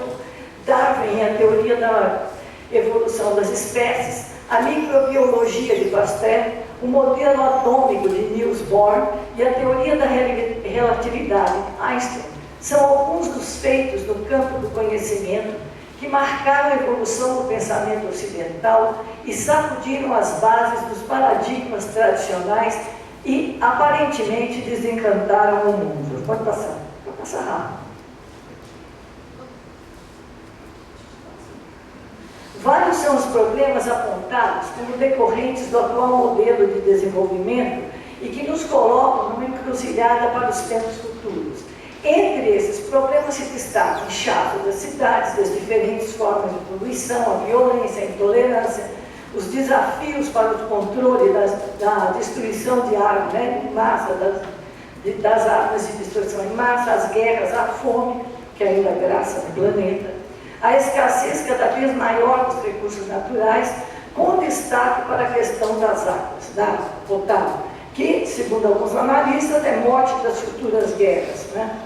Darwin, a teoria da evolução das espécies, a microbiologia de Pasteur, o modelo atômico de Niels Bohr e a teoria da relatividade de Einstein são alguns dos feitos no campo do conhecimento que marcaram a evolução do pensamento ocidental e sacudiram as bases dos paradigmas tradicionais e aparentemente desencantaram o mundo. Pode passar rápido. Vários são os problemas apontados como decorrentes do atual modelo de desenvolvimento e que nos colocam numa encruzilhada para os tempos futuros. Entre esses problemas se destacam o inchaço das cidades, das diferentes formas de poluição, a violência, a intolerância, os desafios para o controle da destruição de árvores, em massa, das árvores de destruição em massa, as guerras, a fome, que ainda graça no planeta, a escassez cada vez maior dos recursos naturais, com destaque para a questão das águas, da água potável, que, segundo alguns analistas, é morte das futuras guerras, né?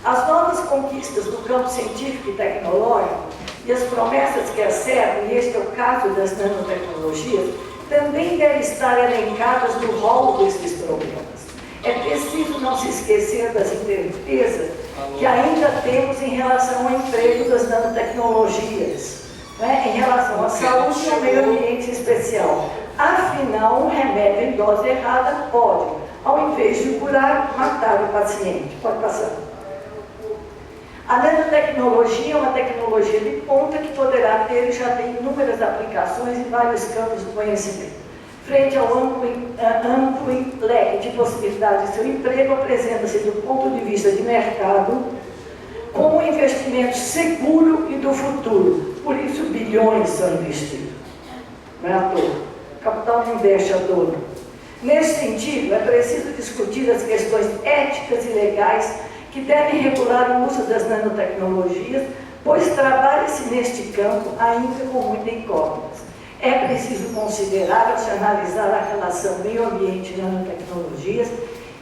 As novas conquistas do campo científico e tecnológico e as promessas que as servem, e este é o caso das nanotecnologias, também devem estar elencadas no rol desses problemas. É preciso não se esquecer das incertezas que ainda temos em relação ao emprego das nanotecnologias, né? Em relação à saúde e ao meio ambiente em especial. Afinal, um remédio em dose errada pode, ao invés de curar, matar o paciente. Pode passar. A nanotecnologia é uma tecnologia de ponta que poderá ter e já tem inúmeras aplicações em vários campos do conhecimento. Frente ao amplo leque de possibilidades de seu emprego, apresenta-se do ponto de vista de mercado como um investimento seguro e do futuro. Por isso, bilhões são investidos. Não é à toa. O capital não investe à toa. Nesse sentido, é preciso discutir as questões éticas e legais que devem regular o uso das nanotecnologias, pois trabalha-se neste campo ainda com muita incógnita. É preciso considerar, ao se analisar a relação meio ambiente e nanotecnologias,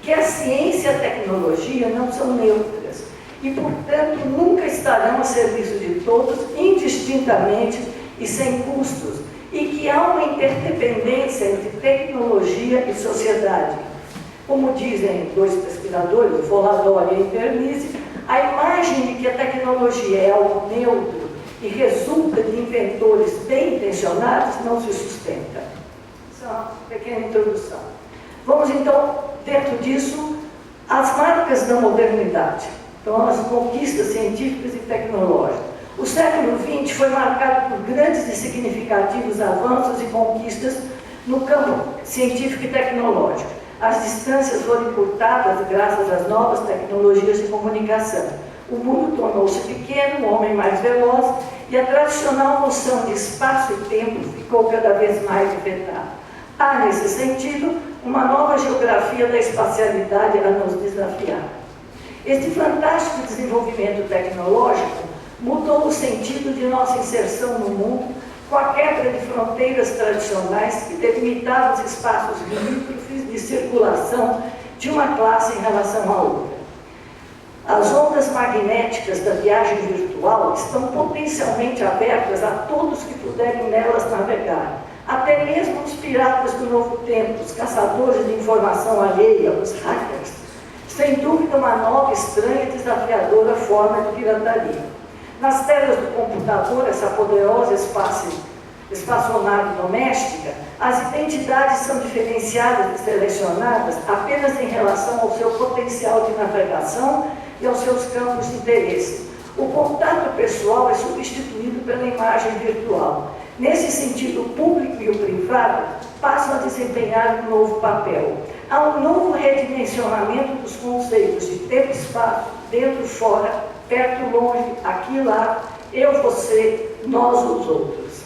que a ciência e a tecnologia não são neutras e, portanto, nunca estarão a serviço de todos, indistintamente e sem custos, e que há uma interdependência entre tecnologia e sociedade. Como dizem dois pesquisadores, Volador e Pernice, a imagem de que a tecnologia é algo neutro e resulta de inventores bem intencionados não se sustenta. Só uma pequena introdução. Vamos então, dentro disso, as marcas da modernidade. Então, as conquistas científicas e tecnológicas. O século XX foi marcado por grandes e significativos avanços e conquistas no campo científico e tecnológico. As distâncias foram encurtadas graças às novas tecnologias de comunicação. O mundo tornou-se pequeno, o homem mais veloz, e a tradicional noção de espaço e tempo ficou cada vez mais afetada. Há, nesse sentido, uma nova geografia da espacialidade a nos desafiar. Este fantástico desenvolvimento tecnológico mudou o sentido de nossa inserção no mundo, com a quebra de fronteiras tradicionais que delimitavam os espaços limítrofes de circulação de uma classe em relação à outra. As ondas magnéticas da viagem virtual estão potencialmente abertas a todos que puderem nelas navegar, até mesmo os piratas do novo tempo, os caçadores de informação alheia, os hackers. Sem dúvida, uma nova, estranha e desafiadora forma de pirataria. Nas telas do computador, essa poderosa espaçonave doméstica, as identidades são diferenciadas e selecionadas apenas em relação ao seu potencial de navegação e aos seus campos de interesse. O contato pessoal é substituído pela imagem virtual. Nesse sentido, o público e o privado passam a desempenhar um novo papel. Há um novo redimensionamento dos conceitos de tempo e espaço, dentro e fora, perto e longe, aqui e lá, eu, você, nós, os outros.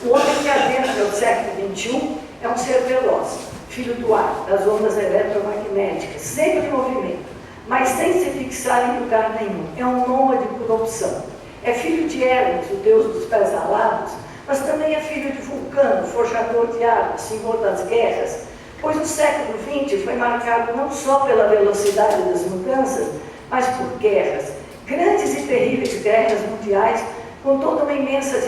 O homem que adentra o século XXI é um ser veloz, filho do ar, das ondas eletromagnéticas, sempre em movimento, mas sem se fixar em lugar nenhum. É um nômade por opção. É filho de Hermes, o deus dos pés alados, mas também é filho de Vulcano, forjador de águas, senhor das guerras, pois o século XX foi marcado não só pela velocidade das mudanças, mas por guerras, grandes e terríveis guerras mundiais, com toda uma imensa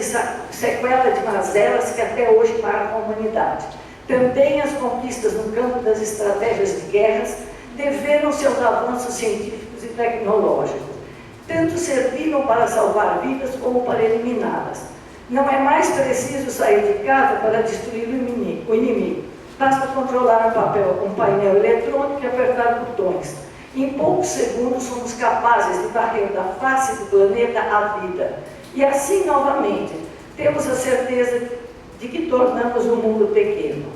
sequela de mazelas que até hoje marcam a humanidade. Também as conquistas no campo das estratégias de guerras deveram seus avanços científicos e tecnológicos. Tanto serviram para salvar vidas como para eliminá-las. Não é mais preciso sair de casa para destruir o inimigo. Basta controlar um painel eletrônico e apertar botões. Em poucos segundos somos capazes de varrer da face do planeta a vida. E assim, novamente, temos a certeza de que tornamos o mundo pequeno.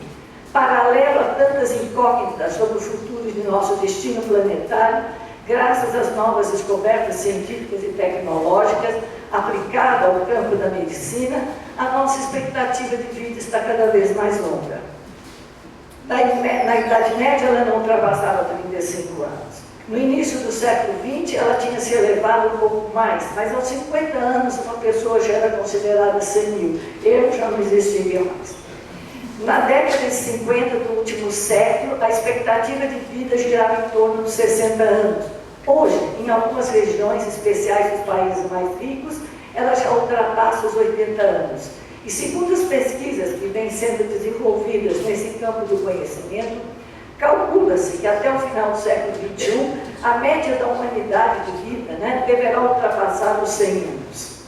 Paralelo a tantas incógnitas sobre o futuro de nosso destino planetário, graças às novas descobertas científicas e tecnológicas aplicadas ao campo da medicina, a nossa expectativa de vida está cada vez mais longa. Na Idade Média, ela não ultrapassava 35 anos. No início do século XX, ela tinha se elevado um pouco mais, mas aos 50 anos, uma pessoa já era considerada senil. Eu já não existiria mais. Na década de 50 do último século, a expectativa de vida girava em torno de 60 anos. Hoje, em algumas regiões especiais dos países mais ricos, ela já ultrapassa os 80 anos. E segundo as pesquisas que vêm sendo desenvolvidas nesse campo do conhecimento, calcula-se que até o final do século XXI, a média da humanidade de vida deverá ultrapassar os 100 anos.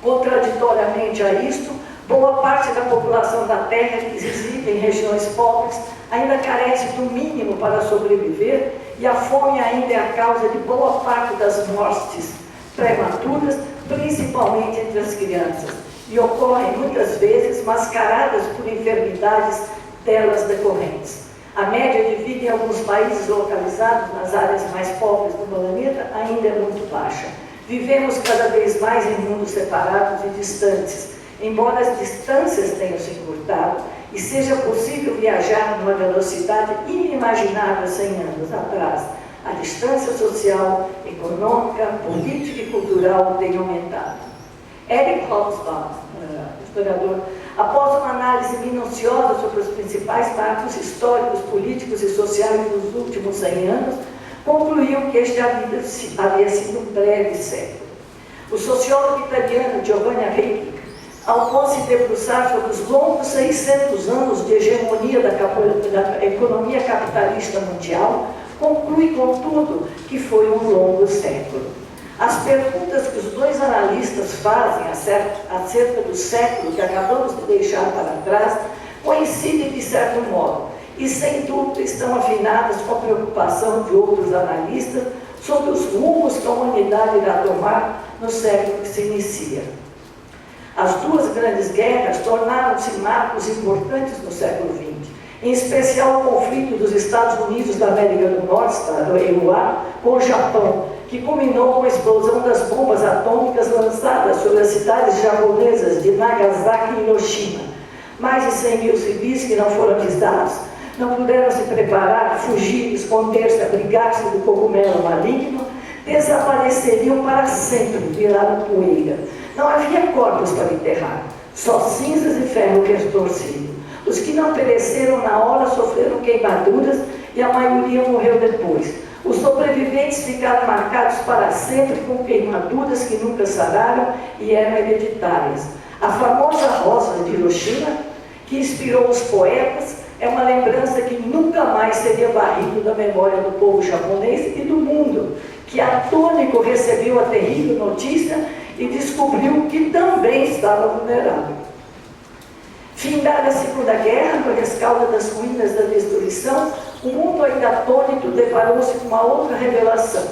Contraditoriamente a isto, boa parte da população da Terra que reside em regiões pobres ainda carece do mínimo para sobreviver e a fome ainda é a causa de boa parte das mortes prematuras, principalmente entre as crianças, e ocorrem muitas vezes mascaradas por enfermidades delas decorrentes. A média de vida em alguns países localizados nas áreas mais pobres do planeta ainda é muito baixa. Vivemos cada vez mais em mundos separados e distantes, embora as distâncias tenham se encurtado e seja possível viajar numa velocidade inimaginável 100 anos atrás. A distância social, econômica, política e cultural tem aumentado. Eric Hobsbawm, historiador, após uma análise minuciosa sobre os principais marcos históricos, políticos e sociais dos últimos 100 anos, concluiu que este havia sido um breve século. O sociólogo italiano Giovanni Arrighi, ao se debruçar sobre os longos 600 anos de hegemonia da economia capitalista mundial, conclui, contudo, que foi um longo século. As perguntas que os dois analistas fazem acerca do século que acabamos de deixar para trás coincidem de certo modo e, sem dúvida, estão afinadas com a preocupação de outros analistas sobre os rumos que a humanidade irá tomar no século que se inicia. As duas grandes guerras tornaram-se marcos importantes no século XX, em especial o conflito dos Estados Unidos da América do Norte, EUA, com o Japão, que culminou com a explosão das bombas atômicas lançadas sobre as cidades japonesas de Nagasaki e Hiroshima. Mais de 100 mil civis que não foram avisados, não puderam se preparar, fugir, esconder-se, abrigar-se do cogumelo maligno, desapareceriam para sempre, viraram poeira. Não havia corpos para enterrar, só cinzas e ferro retorcido. Os que não pereceram na hora sofreram queimaduras e a maioria morreu depois. Os sobreviventes ficaram marcados para sempre com queimaduras que nunca sararam e eram hereditárias. A famosa rosa de Hiroshima, que inspirou os poetas, é uma lembrança que nunca mais seria varrido da memória do povo japonês e do mundo, que atônito recebeu a terrível notícia e descobriu que também estava vulnerável. Findada a Segunda Guerra, no rescaldo das ruínas da destruição, o mundo ainda atônito deparou-se com uma outra revelação: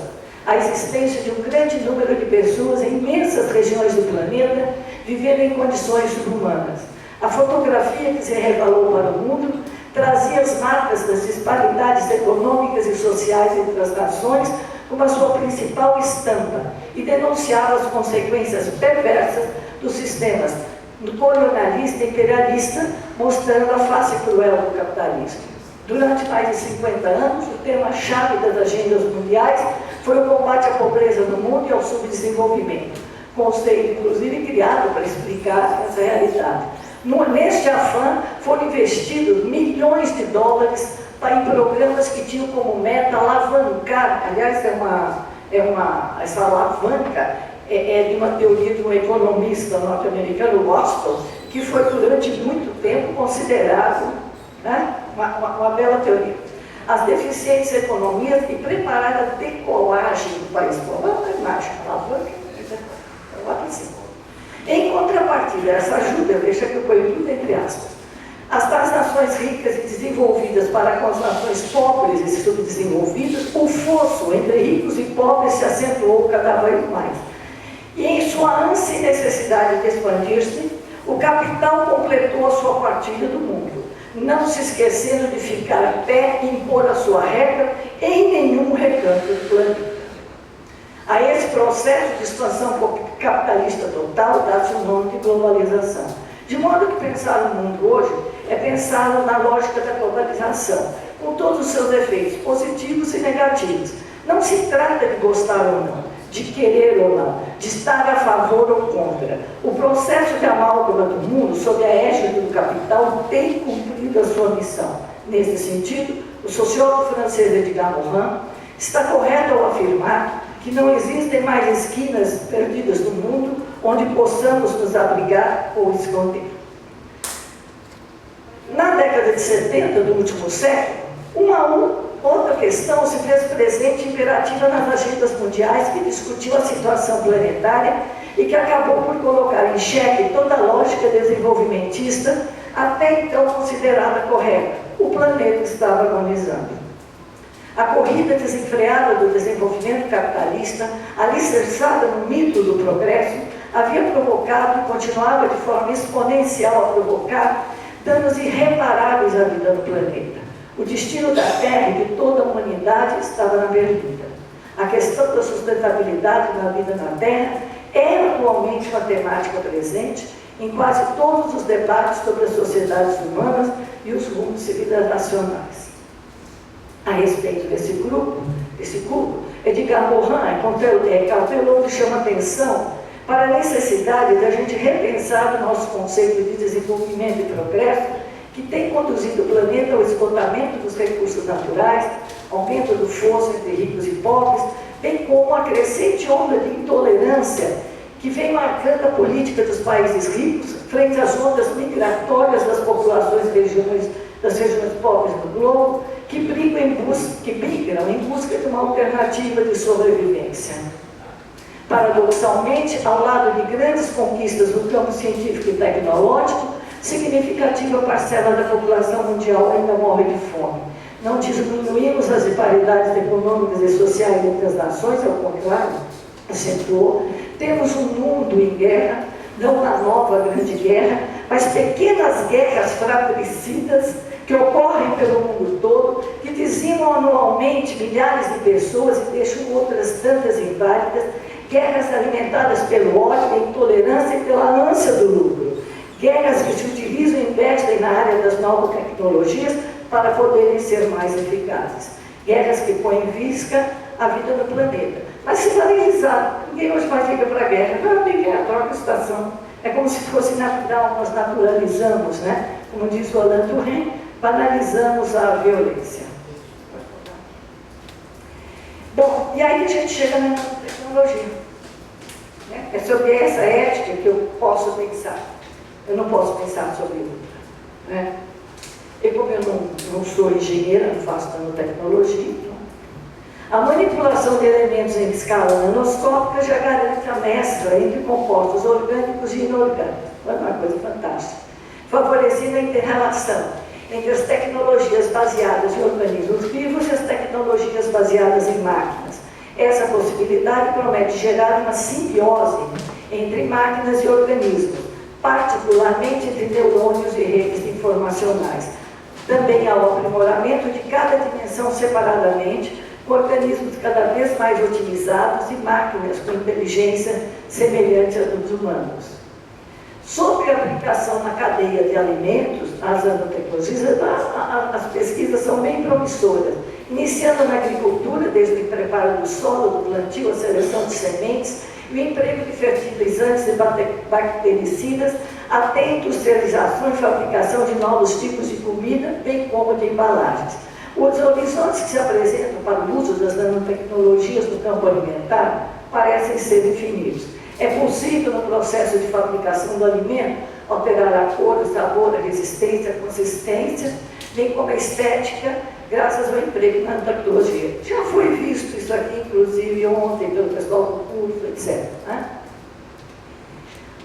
a existência de um grande número de pessoas em imensas regiões do planeta vivendo em condições subhumanas. A fotografia que se revelou para o mundo trazia as marcas das disparidades econômicas e sociais entre as nações como a sua principal estampa e denunciava as consequências perversas dos sistemas colonialista e imperialista, mostrando a face cruel do capitalismo. Durante mais de 50 anos, o tema-chave das agendas mundiais foi o combate à pobreza no mundo e ao subdesenvolvimento, conceito inclusive criado para explicar essa realidade. Neste afã, foram investidos milhões de dólares em programas que tinham como meta alavancar, aliás, essa alavanca é de uma teoria de um economista norte-americano, Watson, que foi durante muito tempo considerado, né, uma bela teoria. As deficientes economias e preparar a decolagem do país. Uma imagem, alavanca, em contrapartida, essa ajuda, deixa que eu ponho tudo entre aspas, as nações ricas e desenvolvidas para com as nações pobres e subdesenvolvidas, o fosso entre ricos e pobres se acentuou cada vez mais. E em sua ânsia e necessidade de expandir-se, o capital completou a sua partilha do mundo, não se esquecendo de ficar a pé e impor a sua regra em nenhum recanto do planeta. A esse processo de expansão capitalista total dá-se o nome de globalização. De modo que pensar o mundo hoje é pensar na lógica da globalização, com todos os seus efeitos positivos e negativos. Não se trata de gostar ou não, de querer ou não, de estar a favor ou contra. O processo de amálgama do mundo, sob a égide do capital, tem cumprido a sua missão. Nesse sentido, o sociólogo francês Edgar Morin está correto ao afirmar que não existem mais esquinas perdidas no mundo onde possamos nos abrigar ou esconder. Na década de 70 do último século, outra questão se fez presente imperativa nas agendas mundiais que discutiu a situação planetária e que acabou por colocar em xeque toda a lógica desenvolvimentista até então considerada correta. O planeta estava agonizando. A corrida desenfreada do desenvolvimento capitalista, alicerçada no mito do progresso, havia provocado e continuava de forma exponencial a provocar danos irreparáveis à vida no planeta. O destino da Terra e de toda a humanidade estava na berlinda. A questão da sustentabilidade da vida na Terra é atualmente uma temática presente em quase todos os debates sobre as sociedades humanas e os rumos civilizacionais. A respeito desse culto, Edgar Morin cauteloso e chama atenção para a necessidade da gente repensar o nosso conceito de desenvolvimento e progresso, que tem conduzido o planeta ao esgotamento dos recursos naturais, aumento do fosso entre ricos e pobres, bem como a crescente onda de intolerância que vem marcando a política dos países ricos frente às ondas migratórias das populações das regiões pobres do globo, que migram em busca de uma alternativa de sobrevivência. Paradoxalmente, ao lado de grandes conquistas no campo científico e tecnológico, significativa parcela da população mundial ainda morre de fome. Não diminuímos as disparidades econômicas e sociais entre as nações, ao contrário, acentuou. Temos um mundo em guerra, não na nova grande guerra, mas pequenas guerras fratricidas que ocorrem pelo mundo todo, que dizimam anualmente milhares de pessoas e deixam outras tantas inválidas, guerras alimentadas pelo ódio, pela intolerância e pela ânsia do lucro, guerras que se utilizam e investem na área das novas tecnologias para poderem ser mais eficazes, guerras que põem em risca a vida no planeta. Mas se banalizar, ninguém hoje mais liga para a guerra, não tem guerra, troca a situação. É como se fosse natural, nós naturalizamos, né? Como diz o Alain Touraine, banalizamos a violência. Bom, e aí a gente chega na tecnologia. Né? É sobre essa ética que eu posso pensar. Eu não posso pensar sobre outra. Né? E como eu não sou engenheira, não faço nanotecnologia, então, a manipulação de elementos em escala nanoscópica já garante a mescla entre compostos orgânicos e inorgânicos. É uma coisa fantástica. Favorecendo a inter-relação entre as tecnologias baseadas em organismos vivos e as tecnologias baseadas em máquinas. Essa possibilidade promete gerar uma simbiose entre máquinas e organismos, particularmente entre neurônios e redes informacionais. Também há o aprimoramento de cada dimensão separadamente, com organismos cada vez mais otimizados e máquinas com inteligência semelhante à dos humanos. Sobre a aplicação na cadeia de alimentos, as nanotecnologias, as pesquisas são bem promissoras, iniciando na agricultura, desde o preparo do solo, do plantio, a seleção de sementes, e o emprego de fertilizantes e bactericidas, até industrialização e fabricação de novos tipos de comida, bem como de embalagens. Os horizontes que se apresentam para o uso das nanotecnologias no campo alimentar parecem ser definidos. É possível, no processo de fabricação do alimento, alterar a cor, o sabor, a resistência, a consistência, bem como a estética, graças ao emprego na nanotecnologia. Já foi visto isso aqui, inclusive, ontem, pelo pessoal do curso, etc. Né?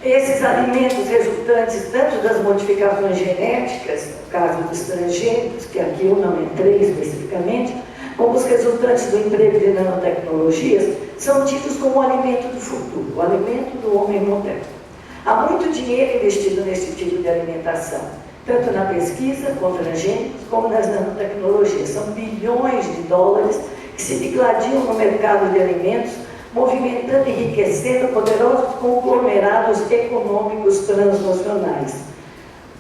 Esses alimentos resultantes tanto das modificações genéticas, no caso dos transgênicos, que aqui eu não entrei especificamente, como os resultantes do emprego de nanotecnologias, são tidos como o alimento do futuro, o alimento do homem moderno. Há muito dinheiro investido nesse tipo de alimentação, tanto na pesquisa com transgênicos como nas nanotecnologias. São bilhões de dólares que se digladiam no mercado de alimentos, movimentando e enriquecendo poderosos conglomerados econômicos transnacionais.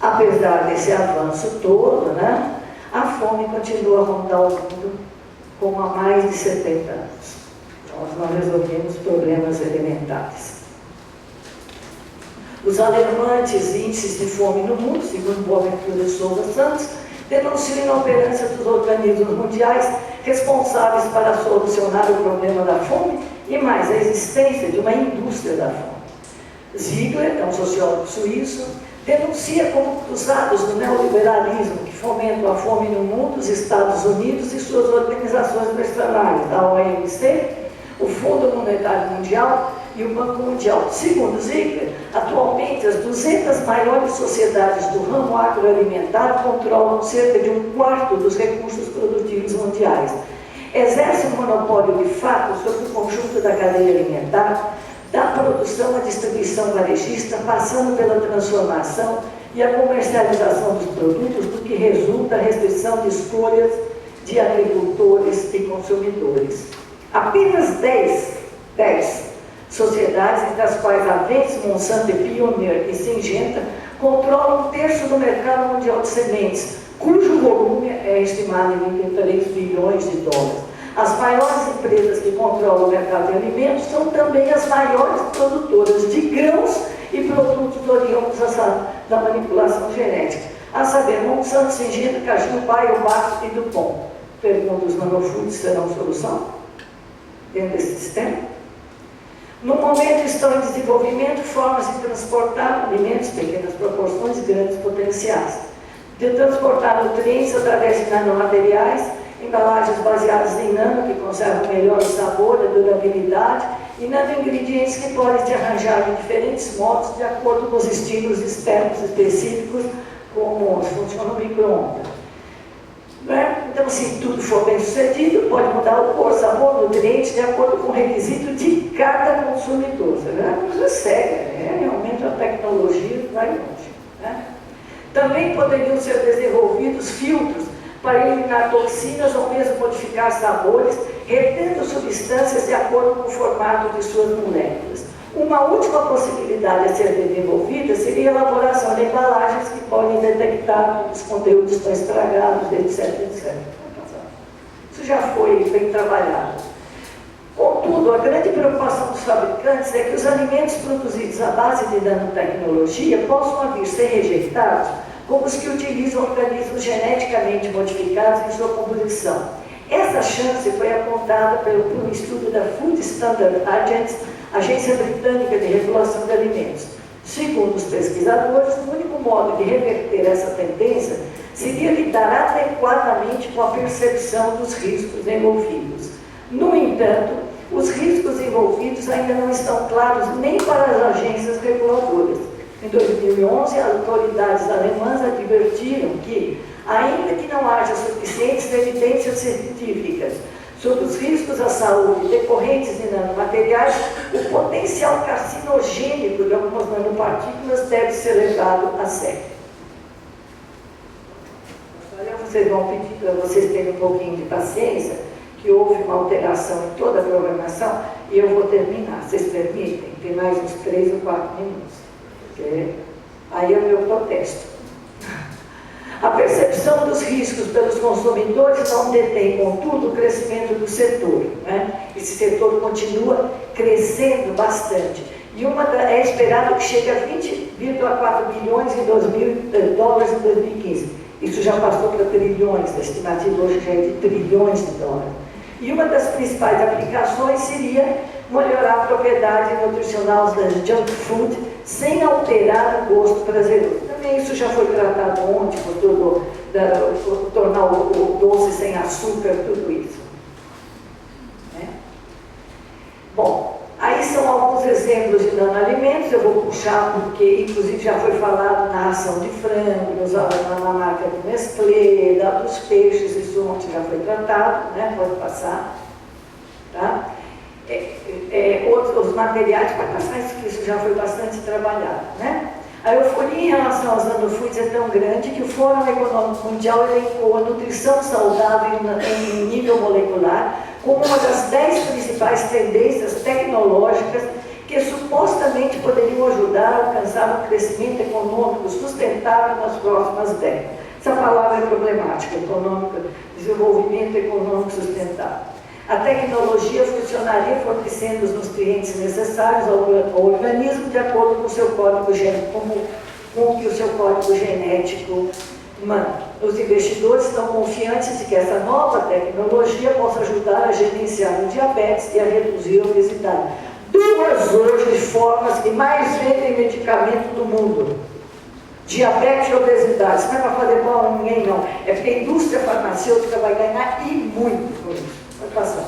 Apesar desse avanço todo, né, a fome continua a rondar o mundo como há mais de 70 anos. Nós não resolvemos problemas elementares. Os alarmantes índices de fome no mundo, segundo Boaventura de Souza Santos, denunciam a inoperância dos organismos mundiais responsáveis para solucionar o problema da fome e mais a existência de uma indústria da fome. Ziegler, é um sociólogo suíço, denuncia como cruzados do neoliberalismo que fomentam a fome no mundo os Estados Unidos e suas organizações mercenárias, a OMC, o Fundo Monetário Mundial e o Banco Mundial. Segundo Ziegler, atualmente as 200 maiores sociedades do ramo agroalimentar controlam cerca de 1/4 dos recursos produtivos mundiais. Exercem um monopólio de fato sobre o conjunto da cadeia alimentar, da produção à distribuição varejista, passando pela transformação e a comercialização dos produtos, do que resulta a restrição de escolhas de agricultores e consumidores. Apenas 10 sociedades, entre as quais a Vence, Monsanto, Pioneer e Syngenta, controlam 1/3 do mercado mundial de sementes, cujo volume é estimado em 23 bilhões de dólares. As maiores empresas que controlam o mercado de alimentos são também as maiores produtoras de grãos e produtos oriundos da manipulação genética, a saber, Monsanto, Syngenta, Caju, Bayer e DuPont. Pergunta: os nanofoods serão solução dentro desse sistema? No momento estão em desenvolvimento formas de transportar alimentos, pequenas proporções e grandes potenciais, de transportar nutrientes através de nanomateriais, embalagens baseadas em nano, que conservam melhor o sabor, a durabilidade, e nanoingredientes que podem se arranjar de diferentes modos, de acordo com os estímulos externos específicos, como funciona o micro-ondas. Né? Então, se tudo for bem sucedido, pode mudar o cor, sabor, nutrientes, de acordo com o requisito de cada consumidor. É uma coisa séria, né? Realmente a tecnologia vai longe. Né? Também poderiam ser desenvolvidos filtros para eliminar toxinas ou mesmo modificar sabores, retendo substâncias de acordo com o formato de suas moléculas. Uma última possibilidade a ser desenvolvida seria a elaboração de embalagens que podem detectar os conteúdos estão estragados, etc. Isso já foi bem trabalhado. Contudo, a grande preocupação dos fabricantes é que os alimentos produzidos à base de nanotecnologia possam vir a ser rejeitados como os que utilizam organismos geneticamente modificados em sua composição. Essa chance foi apontada por um estudo da Food Standard Agency, Agência Britânica de Regulação de Alimentos. Segundo os pesquisadores, o único modo de reverter essa tendência seria lidar adequadamente com a percepção dos riscos envolvidos. No entanto, os riscos envolvidos ainda não estão claros nem para as agências reguladoras. Em 2011, as autoridades alemãs advertiram que, ainda que não haja suficientes evidências científicas sobre os riscos à saúde decorrentes de nanomateriais, o potencial carcinogênico de algumas nanopartículas deve ser levado a sério. Agora vocês vão pedir para vocês terem um pouquinho de paciência, que houve uma alteração em toda a programação, e eu vou terminar. Vocês permitem? Tem mais uns 3 ou 4 minutos. Okay? Aí é o meu protesto. A percepção dos riscos pelos consumidores não detém, contudo, o crescimento do setor. Né? Esse setor continua crescendo bastante. E é esperado que chegue a 20,4 bilhões de dólares em 2015. Isso já passou para trilhões, a estimativa hoje já é de trilhões de dólares. E uma das principais aplicações seria melhorar a propriedade nutricional das junk food sem alterar o gosto prazeroso. Também isso já foi tratado ontem, tornar o doce sem açúcar, tudo isso. Né? Bom, aí são alguns exemplos de nanoalimentos, eu vou puxar porque inclusive já foi falado na ração de frango, na marca do Nestlé, dos peixes, isso ontem já foi tratado, né? Pode passar. Tá? Outros materiais, para passar isso já foi bastante trabalhado. Né? A euforia em relação aos nanofoods é tão grande que o Fórum Econômico Mundial elencou a nutrição saudável em nível molecular como uma das 10 principais tendências tecnológicas que supostamente poderiam ajudar a alcançar um crescimento econômico sustentável nas próximas décadas. Essa palavra é problemática, desenvolvimento econômico sustentável. A tecnologia funcionaria fornecendo os nutrientes necessários ao organismo de acordo com o seu código genético, com o que o seu código genético manda. Os investidores estão confiantes de que essa nova tecnologia possa ajudar a gerenciar o diabetes e a reduzir a obesidade. Duas hoje formas que mais vendem medicamento do mundo. Diabetes e obesidade. Isso não é para fazer mal a ninguém, não. É porque a indústria farmacêutica vai ganhar e muito com isso. Passar.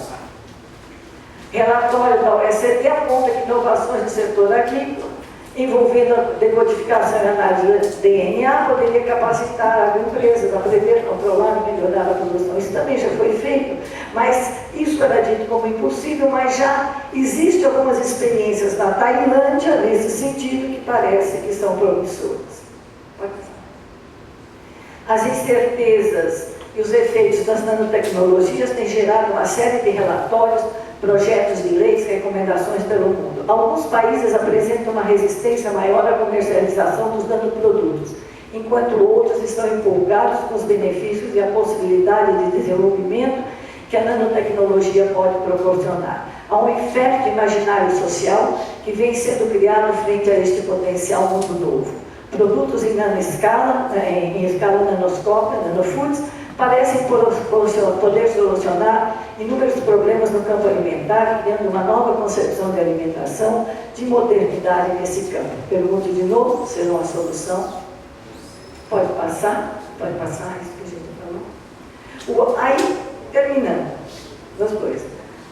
Relatório da OECD aponta que inovações no setor agrícola, envolvendo a decodificação e análise de DNA, poderia capacitar a agroempresa a prever, controlar e melhorar a produção. Isso também já foi feito, mas isso era dito como impossível, mas já existem algumas experiências na Tailândia nesse sentido que parece que são promissoras. As incertezas e os efeitos das nanotecnologias têm gerado uma série de relatórios, projetos de leis e recomendações pelo mundo. Alguns países apresentam uma resistência maior à comercialização dos nanoprodutos, enquanto outros estão empolgados com os benefícios e a possibilidade de desenvolvimento que a nanotecnologia pode proporcionar. Há um fértil imaginário social que vem sendo criado frente a este potencial mundo novo. Produtos em nanoescala, em escala nanoscópica, nanofoods, parecem poder solucionar inúmeros problemas no campo alimentar, criando uma nova concepção de alimentação, de modernidade nesse campo. Pergunto de novo, será uma solução? Pode passar? Pode passar? Isso que a gente falou. Aí, terminando, duas coisas.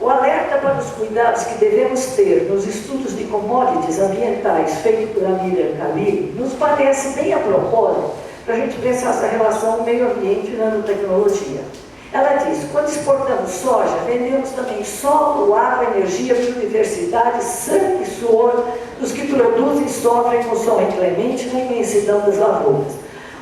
O alerta para os cuidados que devemos ter nos estudos de commodities ambientais feitos por Amília Khalil nos parece bem a propósito para a gente pensar essa relação meio ambiente e nanotecnologia. Ela diz, quando exportamos soja, vendemos também solo, água, energia, biodiversidade, sangue e suor dos que produzem e sofrem com sol inclemente na imensidão das lavouras.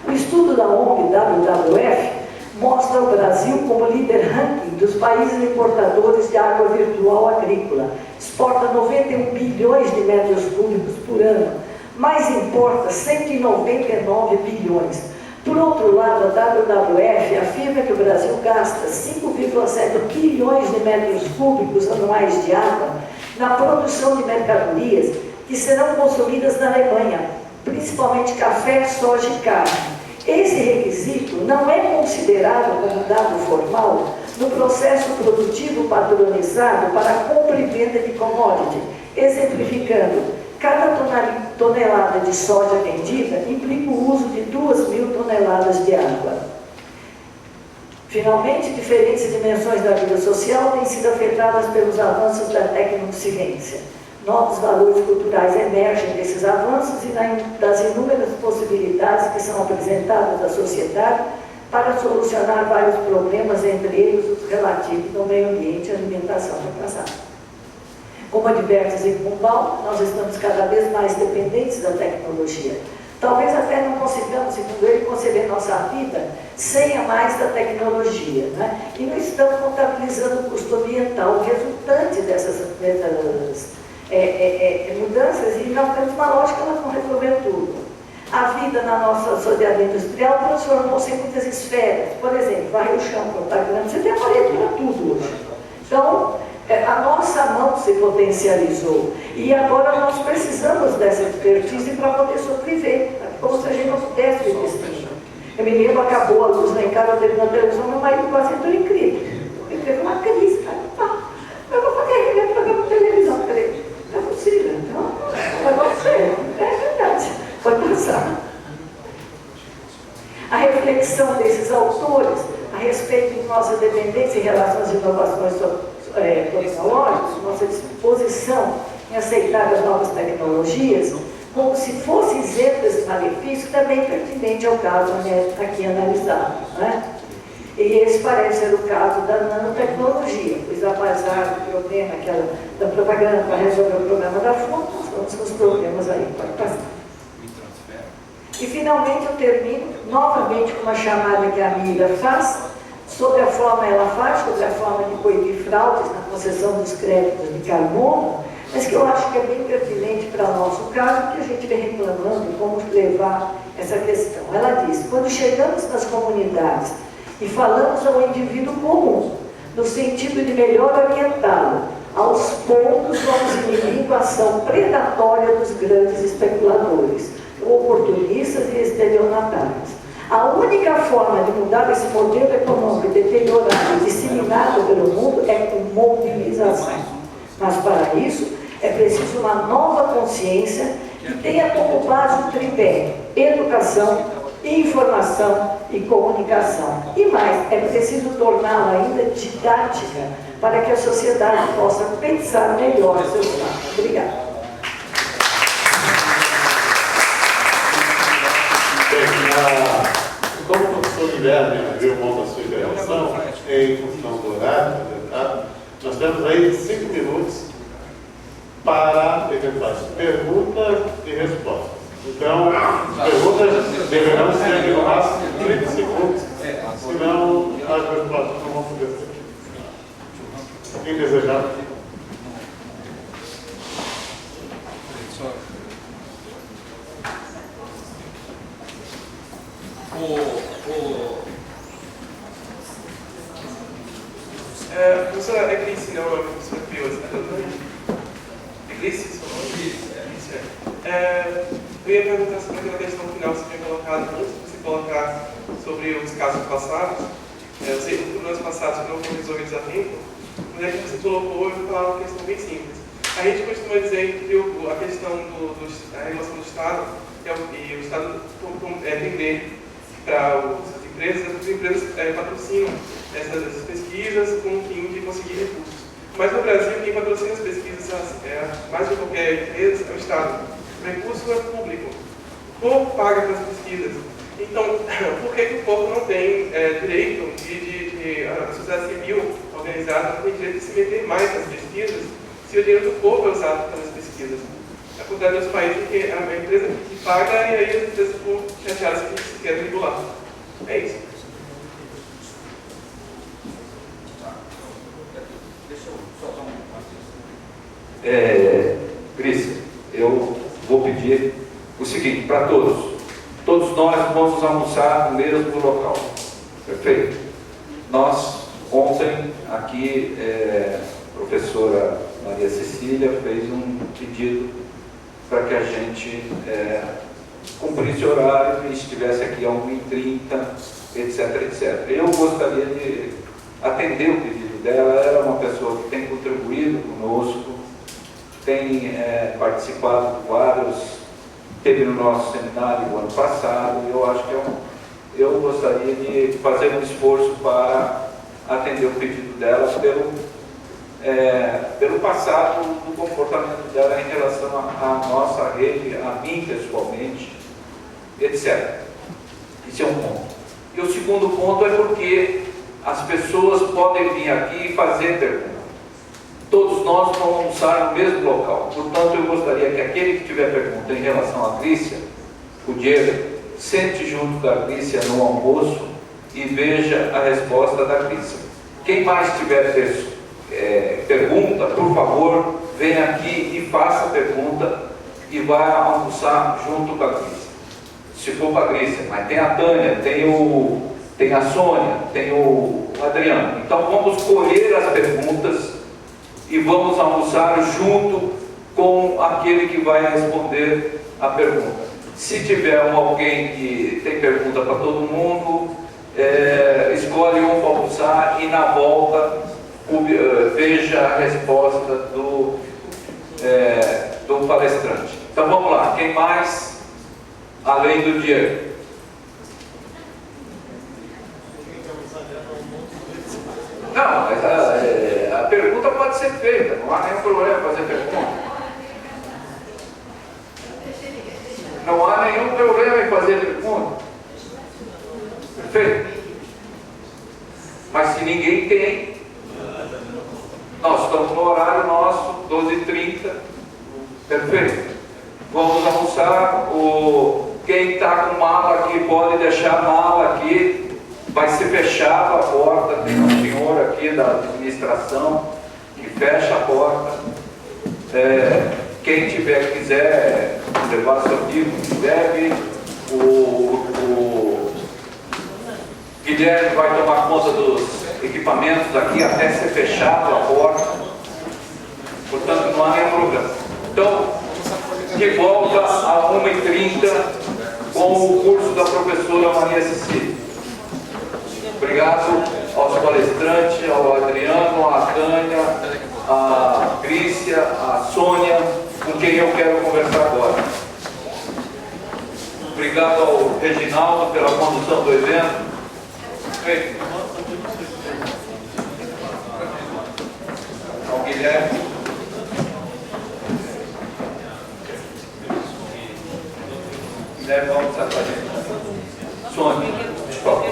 O estudo da ONG WWF mostra o Brasil como líder ranking dos países importadores de água virtual agrícola. Exporta 91 bilhões de metros cúbicos por ano, mas importa 199 bilhões. Por outro lado, a WWF afirma que o Brasil gasta 5,7 bilhões de metros cúbicos anuais de água na produção de mercadorias que serão consumidas na Alemanha, principalmente café, soja e carne. Esse requisito não é considerado como dado formal no processo produtivo padronizado para a compra e venda de commodity, exemplificando, cada tonelada de soja vendida implica o uso de 2.000 toneladas de água. Finalmente, diferentes dimensões da vida social têm sido afetadas pelos avanços da tecnociência. Novos valores culturais emergem desses avanços e das inúmeras possibilidades que são apresentadas à sociedade para solucionar vários problemas, entre eles os relativos ao meio ambiente e alimentação repassada. Como adverte Zygmunt Bauman, nós estamos cada vez mais dependentes da tecnologia. Talvez até não consigamos, segundo ele, conceber nossa vida sem a mais da tecnologia, né? E não estamos contabilizando o custo ambiental resultante dessas mudanças, e nós temos uma lógica que elas vão resolver tudo. A vida na nossa sociedade industrial transformou-se em muitas esferas. Por exemplo, varrer o chão, cortar grama, você tem aparelho para tudo hoje. Então, a nossa mão se potencializou. E agora nós precisamos dessa expertise para poder sobreviver, como se a gente não pudesse viver assim. Eu me lembro, acabou a luz lá em casa dele na televisão, meu marido quase entrou em crise. Ele teve uma crise, cara. Eu vou fazer aquele programa de televisão. Eu falei, não é possível, não vai ser, é verdade, pode passar. A reflexão desses autores a respeito de nossa dependência em relação às inovações tecnológicas, nossa disposição em aceitar as novas tecnologias, como se fosse isento desse malefício, também pertinente ao caso aqui analisado. Né? E esse parece ser o caso da nanotecnologia, pois apesar do problema da propaganda para resolver o problema da fonte, nós vamos com os problemas aí para passar. E finalmente eu termino novamente com uma chamada que a Mira faz, sobre a forma de coibir fraudes na concessão dos créditos de carbono, mas que eu acho que é bem pertinente para o nosso caso, que a gente vem reclamando de como levar essa questão. Ela diz, quando chegamos nas comunidades e falamos ao indivíduo comum, no sentido de melhor orientá-lo, aos poucos vamos inibindo a ação predatória dos grandes especuladores, oportunistas e estelionatários. A única forma de mudar esse modelo econômico deteriorado e disseminado pelo mundo é com mobilização. Mas para isso é preciso uma nova consciência que tenha como base o tripé: educação, informação e comunicação. E mais, é preciso torná-la ainda didática para que a sociedade possa pensar melhor seus fatos. Obrigada. Como o professor Guilherme abriu mão da sua intervenção, em função do horário, nós temos aí 5 minutos para eventuais perguntas e respostas. Então, as perguntas deverão ser de no máximo 30 segundos, senão as respostas não vão poder ser. Quem desejar? Professora Eglice, não, é professora Criosa. Eglice, seu nome? Eu ia perguntar sobre aquela questão final que você tinha colocado, antes de você colocar sobre os casos passados. Eu sei que os problemas passados não foram resolvidos a tempo, mas é que você colocou, eu vou falar uma questão bem simples. A gente costuma dizer que a questão da relação do Estado e o Estado vender para as empresas patrocinam essas pesquisas com o fim de conseguir recursos. Mas no Brasil, quem patrocina as pesquisas, mais de qualquer empresa, é o Estado. O recurso é público. O povo paga pelas pesquisas. Então, por que o povo não tem direito a sociedade civil organizada não tem direito de se meter mais nas pesquisas se o dinheiro do povo é usado pelas pesquisas? É contrário dos países que a empresa que paga e aí as empresas ficam chateadas que se querem regular. É isso. Cris, eu vou pedir o seguinte para todos. Todos nós vamos almoçar no mesmo local. Perfeito? Nós, ontem, aqui, a professora Maria Cecília fez um pedido para que a gente cumprisse o horário e estivesse aqui a 1h30, etc, etc. Eu gostaria de atender o pedido dela. Ela é uma pessoa que tem contribuído conosco, tem participado de vários, teve no nosso seminário no ano passado, e eu acho que eu gostaria de fazer um esforço para atender o pedido dela pelo passado do comportamento dela em relação à nossa rede, a mim pessoalmente, etc. Esse é um ponto. E o segundo ponto é porque as pessoas podem vir aqui e fazer perguntas. Todos nós vamos almoçar no mesmo local. Portanto, eu gostaria que aquele que tiver pergunta em relação à Glícia, o Diego, sente junto da Glícia no almoço e veja a resposta da Glícia. Quem mais tiver pergunta, por favor, venha aqui e faça a pergunta e vá almoçar junto com a Glícia. Se for para a Glícia, mas tem a Tânia, tem a Sônia, tem o Adriano. Então vamos colher as perguntas e vamos almoçar junto com aquele que vai responder a pergunta. Se tiver alguém que tem pergunta para todo mundo, escolhe um para almoçar e na volta veja a resposta do palestrante. Então vamos lá, quem mais além do Diego? Não, mas a pergunta pode ser feita, não há nenhum problema fazer pergunta. Não há nenhum problema em fazer pergunta. Perfeito? Mas se ninguém tem, nós estamos no horário nosso, 12h30. Perfeito? Vamos almoçar. Quem está com mala aqui pode deixar a mala aqui. Vai ser fechada a porta. Tem um senhor aqui da administração que fecha a porta. Quem quiser levar seu livro, deve. O Guilherme vai tomar conta dos equipamentos aqui até ser fechado a porta. Portanto, não há nenhum problema. Então, de volta a 1h30 com o curso da professora Maria Cecília. Obrigado aos palestrantes, ao Adriano, à Tânia, à Crícia, à Sônia, com quem eu quero conversar agora. Obrigado ao Reginaldo pela condução do evento. Ao Guilherme. Guilherme, vamos fazer. Sônia, por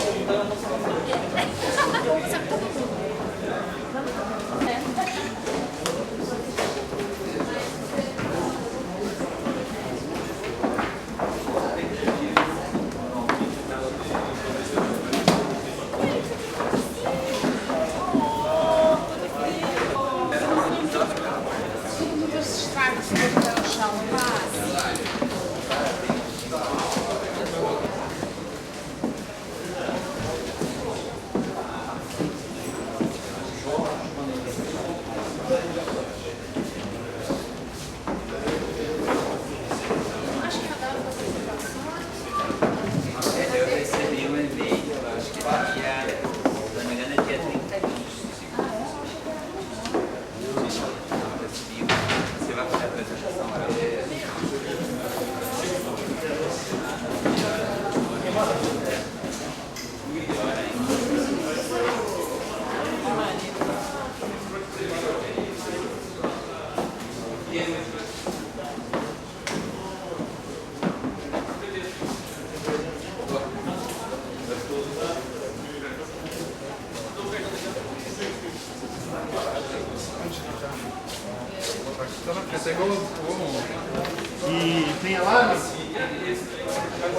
E tem alarme?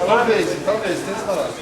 Talvez, tem esse alarme.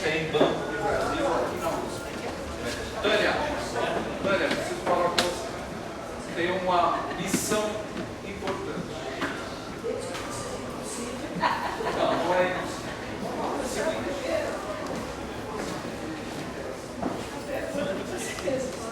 Tem Banco do Brasil aqui na USP. Tânia, preciso falar com você. Tem uma missão importante. Não é impossível. É o seguinte. Jesus.